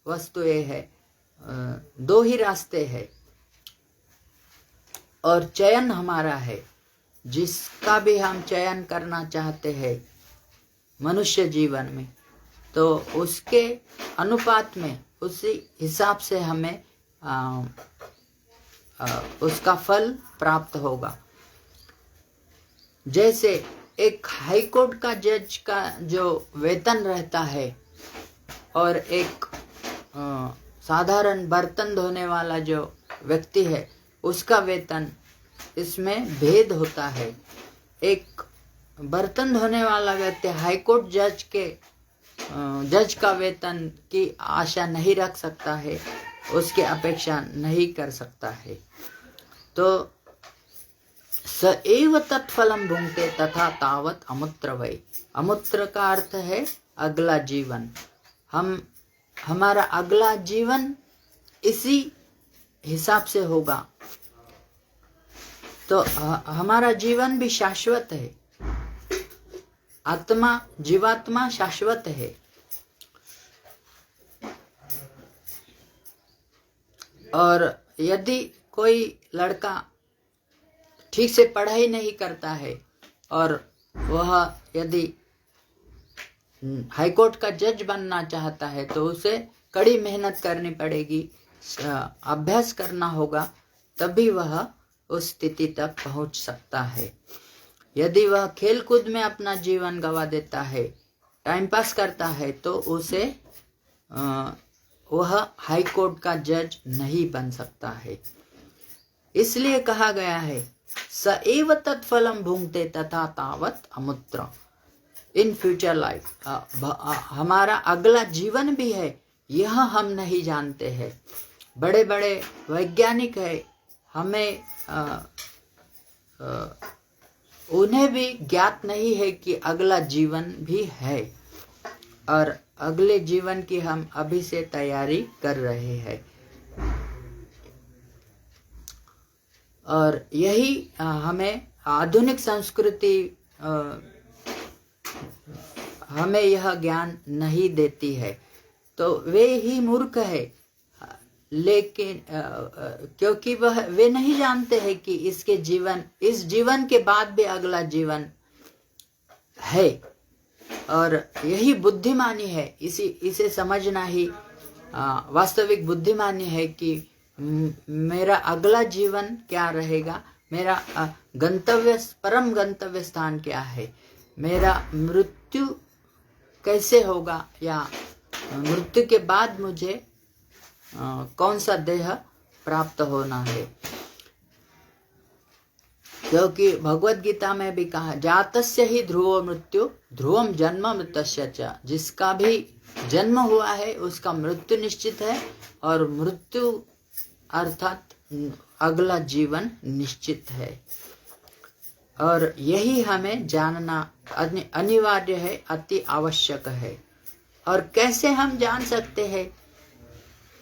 वस्तुएं हैं, दो ही रास्ते हैं। और चयन हमारा है, जिसका भी हम चयन करना चाहते हैं मनुष्य जीवन में, तो उसके अनुपात में उसी हिसाब से हमें उसका फल प्राप्त होगा। जैसे एक हाई कोर्ट का जज का जो वेतन रहता है और एक साधारण बर्तन धोने वाला जो व्यक्ति है उसका वेतन, इसमें भेद होता है। एक बर्तन धोने वाला व्यक्ति हाई कोर्ट जज का वेतन की आशा नहीं रख सकता है, उसकी अपेक्षा नहीं कर सकता है। तो स एव तत्फलम भुंक्ते तथा तावत अमुत्र वै। अमुत्र का अर्थ है अगला जीवन। हमारा अगला जीवन इसी हिसाब से होगा। तो हमारा जीवन भी शाश्वत है, जीवात्मा शाश्वत है। और यदि कोई लड़का ठीक से पढ़ाई नहीं करता है और वह यदि हाईकोर्ट का जज बनना चाहता है, तो उसे कड़ी मेहनत करनी पड़ेगी, अभ्यास करना होगा, तभी वह उस स्थिति तक पहुंच सकता है। यदि वह खेल कूद में अपना जीवन गंवा देता है, टाइम पास करता है, तो उसे वह हाई कोर्ट का जज नहीं बन सकता है। इसलिए कहा गया है स एव तत्फलम भुंक्ते तथा तावत अमुत्र। इन फ्यूचर लाइफ हमारा अगला जीवन भी है, यह हम नहीं जानते हैं। बड़े बड़े वैज्ञानिक है, हमें उन्हें भी ज्ञात नहीं है कि अगला जीवन भी है, और अगले जीवन की हम अभी से तैयारी कर रहे हैं। और यही हमें आधुनिक संस्कृति हमें यह ज्ञान नहीं देती है, तो वे ही मूर्ख है। लेकिन क्योंकि वे नहीं जानते हैं कि इस जीवन के बाद भी अगला जीवन है, और यही बुद्धिमानी है। इसे समझना ही वास्तविक बुद्धिमानी है कि मेरा अगला जीवन क्या रहेगा, मेरा परम गंतव्य स्थान क्या है, मेरा मृत्यु कैसे होगा, या मृत्यु के बाद मुझे कौन सा देह प्राप्त होना है। क्योंकि भगवत गीता में भी कहा जातस्य ही ध्रुवो मृत्यु ध्रुवम जन्म मृतस्य च। जिसका भी जन्म हुआ है उसका मृत्यु निश्चित है, और मृत्यु अर्थात अगला जीवन निश्चित है। और यही हमें जानना अनिवार्य है, अति आवश्यक है। और कैसे हम जान सकते हैं,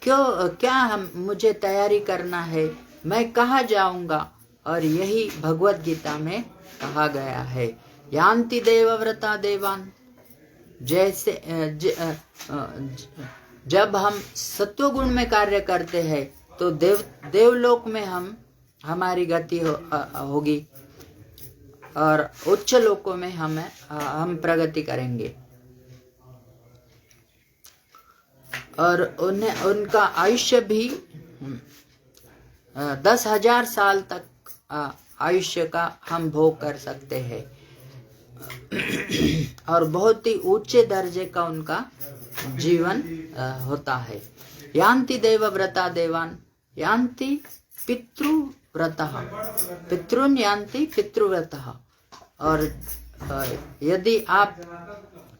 क्या मुझे तैयारी करना है, मैं कहाँ जाऊंगा, और यही भगवत गीता में कहा गया है। यान्ति देवव्रता देवान। जैसे जब हम सत्वगुण में कार्य करते हैं तो देवलोक में हमारी गति होगी, और उच्च लोकों में हम प्रगति करेंगे, और उनका आयुष्य भी 10,000 साल तक आयुष्य का हम भोग कर सकते हैं, और बहुत ही ऊंचे दर्जे का उनका जीवन होता है। यान्ति देवव्रता देवान यान्ति पितृव्रतः पितृन यान्ति पितृव्रतः। और यदि आप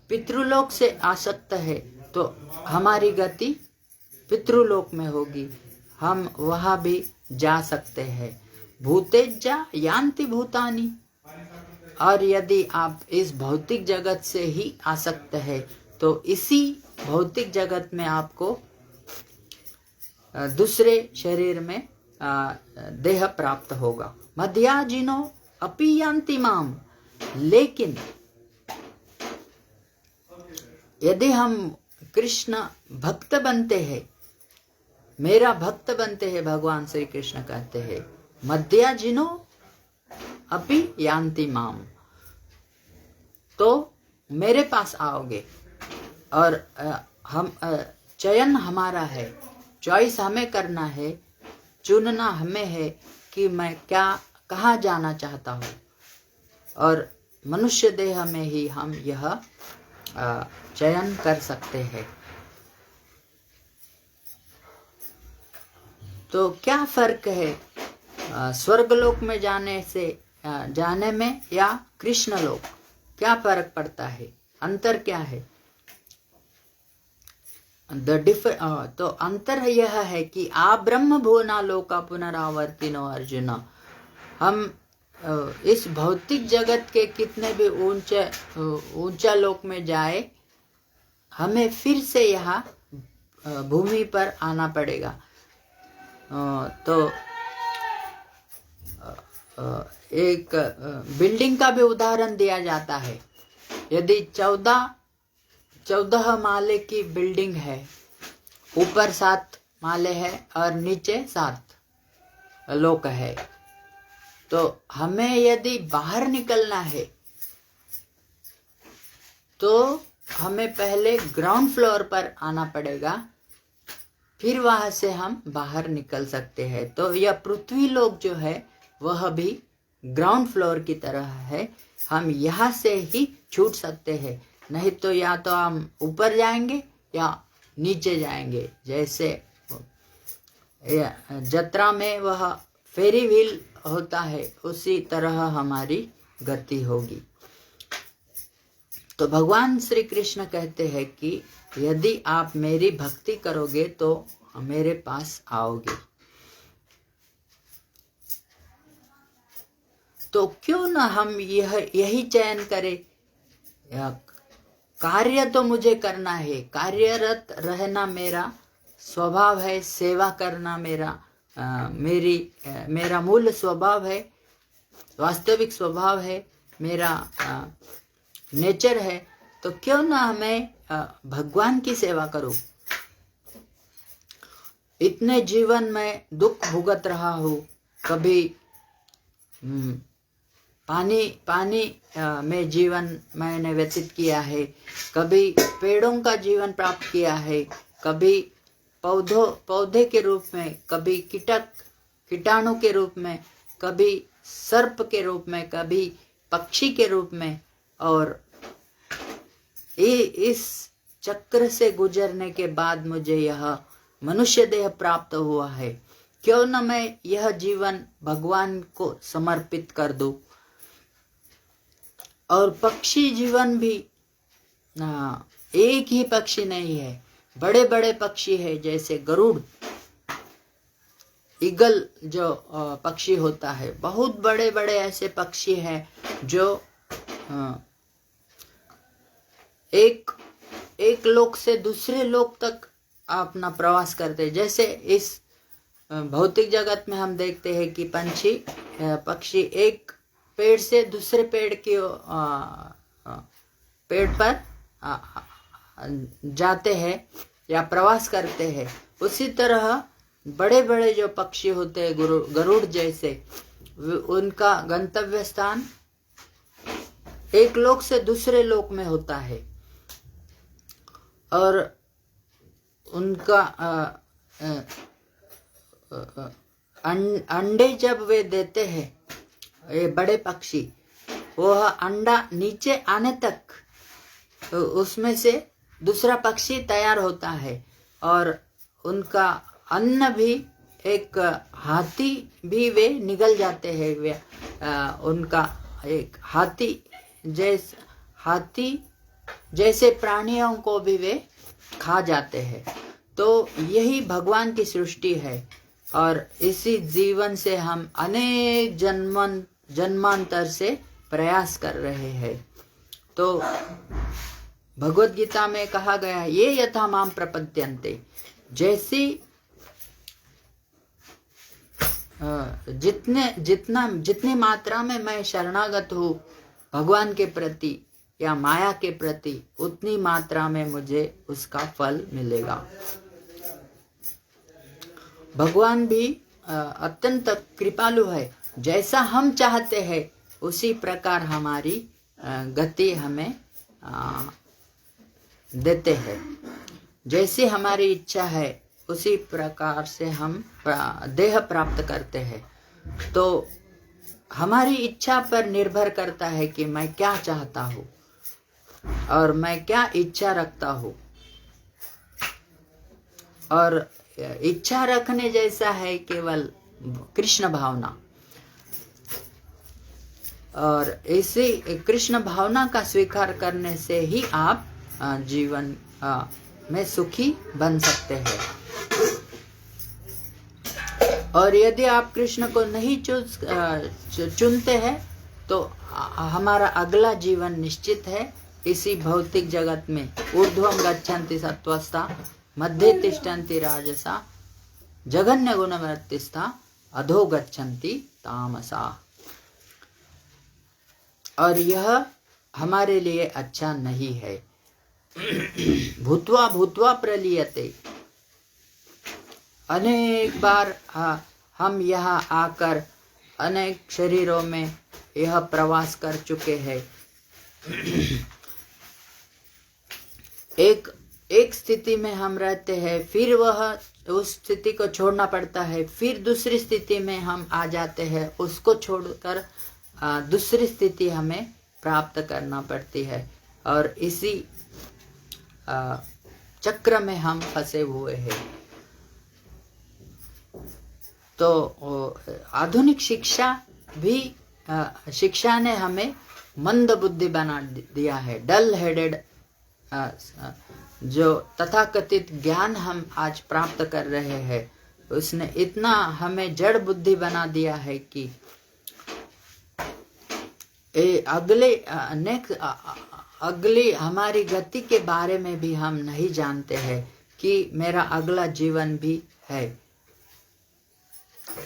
पितृलोक से आसक्त है तो हमारी गति पितृलोक में होगी, हम वहां भी जा सकते हैं। भूतेज्जा यान्ति भूतानि। और यदि आप इस भौतिक जगत से ही आसक्त है तो इसी भौतिक जगत में आपको दूसरे शरीर में देह प्राप्त होगा। मध्याजिनो अपि यान्ति माम। लेकिन यदि हम कृष्ण भक्त बनते हैं, मेरा भक्त बनते हैं, भगवान श्री कृष्ण कहते हैं मध्याजिनो अपि यान्ति माम, तो मेरे पास आओगे। और हम चयन हमारा है, चॉइस हमें करना है, चुनना हमें है कि मैं कहाँ जाना चाहता हूँ। और मनुष्य देह में ही हम यह चयन कर सकते हैं। तो क्या फर्क है स्वर्गलोक में जाने में या कृष्ण लोक, क्या फर्क पड़ता है, अंतर क्या है? तो अंतर यह है कि आप ब्रह्म भुवना लोका पुनरावर्तिनो अर्जुन। हम इस भौतिक जगत के कितने भी ऊंचा लोक में जाए, हमें फिर से यहाँ भूमि पर आना पड़ेगा। तो एक बिल्डिंग का भी उदाहरण दिया जाता है। यदि 14 माले की बिल्डिंग है, ऊपर 7 माले है और नीचे 7 लोक है, तो हमें यदि बाहर निकलना है तो हमें पहले ग्राउंड फ्लोर पर आना पड़ेगा, फिर वहां से हम बाहर निकल सकते हैं। तो यह पृथ्वी लोक जो है वह भी ग्राउंड फ्लोर की तरह है, हम यहाँ से ही छूट सकते हैं, नहीं तो या तो हम ऊपर जाएंगे या नीचे जाएंगे। जैसे जत्रा में वह फेरी व्हील होता है, उसी तरह हमारी गति होगी। तो भगवान श्री कृष्ण कहते हैं कि यदि आप मेरी भक्ति करोगे तो मेरे पास आओगे। तो क्यों ना हम यही चयन करें, कार्य तो मुझे करना है, कार्यरत रहना मेरा स्वभाव है, सेवा करना मेरा मूल स्वभाव है, वास्तविक स्वभाव है, मेरा नेचर है। तो क्यों ना मैं भगवान की सेवा करूं। इतने जीवन में दुख भुगत रहा हूँ, कभी पानी में जीवन मैंने व्यतीत किया है, कभी पेड़ों का जीवन प्राप्त किया है, कभी पौधे के रूप में, कभी कीटाणु के रूप में, कभी सर्प के रूप में, कभी पक्षी के रूप में। और इस चक्र से गुजरने के बाद मुझे यह मनुष्य देह प्राप्त हुआ है। क्यों न मैं यह जीवन भगवान को समर्पित कर दूं। और पक्षी जीवन भी एक ही पक्षी नहीं है, बड़े बड़े पक्षी है, जैसे गरुड़, ईगल जो पक्षी होता है, बहुत बड़े बड़े ऐसे पक्षी हैं जो एक लोक से दूसरे लोक तक अपना प्रवास करते हैं। जैसे इस भौतिक जगत में हम देखते हैं कि पक्षी एक पेड़ से दूसरे पेड़ की पेड़ पर जाते हैं या प्रवास करते हैं। उसी तरह बड़े बड़े जो पक्षी होते हैं, गरुड़ जैसे, उनका गंतव्य स्थान एक लोक से दूसरे लोक में होता है। और उनका अंडे जब वे देते हैं, ये बड़े पक्षी, वह अंडा नीचे आने तक तो उसमें से दूसरा पक्षी तैयार होता है। और उनका अन्न भी, एक हाथी भी वे निगल जाते हैं। वे उनका एक हाथी जैसे प्राणियों को भी वे खा जाते हैं। तो यही भगवान की सृष्टि है। और इसी जीवन से हम अनेक जन्मांतर से प्रयास कर रहे हैं। तो भगवद गीता में कहा गया, ये यथा माम प्रपद्यन्ते, जैसी जितनी मात्रा में मैं शरणागत हूँ भगवान के प्रति या माया के प्रति, उतनी मात्रा में मुझे उसका फल मिलेगा। भगवान भी अत्यंत कृपालु है। जैसा हम चाहते हैं उसी प्रकार हमारी गति हमें देते हैं। जैसी हमारी इच्छा है उसी प्रकार से हम देह प्राप्त करते हैं। तो हमारी इच्छा पर निर्भर करता है कि मैं क्या चाहता हूँ और मैं क्या इच्छा रखता हूँ। और इच्छा रखने जैसा है केवल कृष्ण भावना। और इसी कृष्ण भावना का स्वीकार करने से ही आप जीवन में सुखी बन सकते हैं। और यदि आप कृष्ण को नहीं चुनते हैं तो हमारा अगला जीवन निश्चित है इसी भौतिक जगत में। ऊर्ध्वं गच्छन्ति सत्त्वस्ता, मध्ये तिष्ठन्ति राजसा, जघन्य गुणवृत्तिस्था, अधो गच्छन्ति तामसा। और यह हमारे लिए अच्छा नहीं है। भूत्वा भूत्वा प्रलीयते, अनेक बार हम यहाँ आकर अनेक शरीरों में यह प्रवास कर चुके हैं। एक स्थिति में हम रहते हैं, फिर वह उस स्थिति को छोड़ना पड़ता है, फिर दूसरी स्थिति में हम आ जाते हैं, उसको छोड़कर दूसरी स्थिति हमें प्राप्त करना पड़ती है। और इसी चक्र में हम फंसे हुए हैं। तो आधुनिक शिक्षा ने हमें मंद बुद्धि बना दिया है। डल हेडेड जो तथाकथित ज्ञान हम आज प्राप्त कर रहे हैं, उसने इतना हमें जड़ बुद्धि बना दिया है कि अगली हमारी गति के बारे में भी हम नहीं जानते हैं कि मेरा अगला जीवन भी है।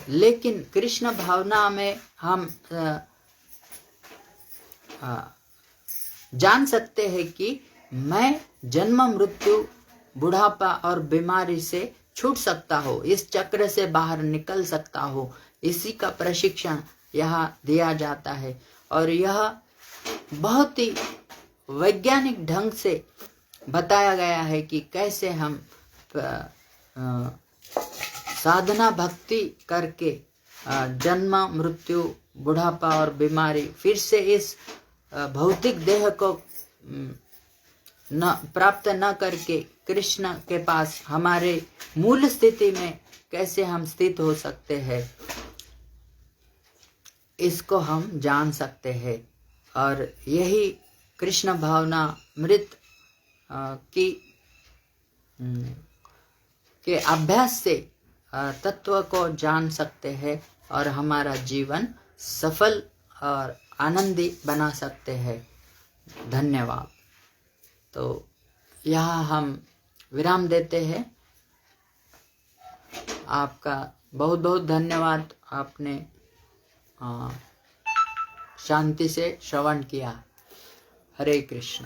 लेकिन कृष्ण भावना में हम जान सकते हैं कि मैं जन्म मृत्यु बुढ़ापा और बीमारी से छूट सकता हूँ, इस चक्र से बाहर निकल सकता हूँ। इसी का प्रशिक्षण यहाँ दिया जाता है और यह बहुत ही वैज्ञानिक ढंग से बताया गया है कि कैसे हम साधना भक्ति करके जन्म मृत्यु बुढ़ापा और बीमारी फिर से इस भौतिक देह को प्राप्त न करके कृष्ण के पास हमारे मूल स्थिति में कैसे हम स्थित हो सकते हैं, इसको हम जान सकते हैं। और यही कृष्ण भावना मृत के अभ्यास से तत्व को जान सकते हैं और हमारा जीवन सफल और आनंदी बना सकते हैं। धन्यवाद। तो यहाँ हम विराम देते हैं। आपका बहुत बहुत धन्यवाद, आपने शांति से श्रवण किया। हरे कृष्ण।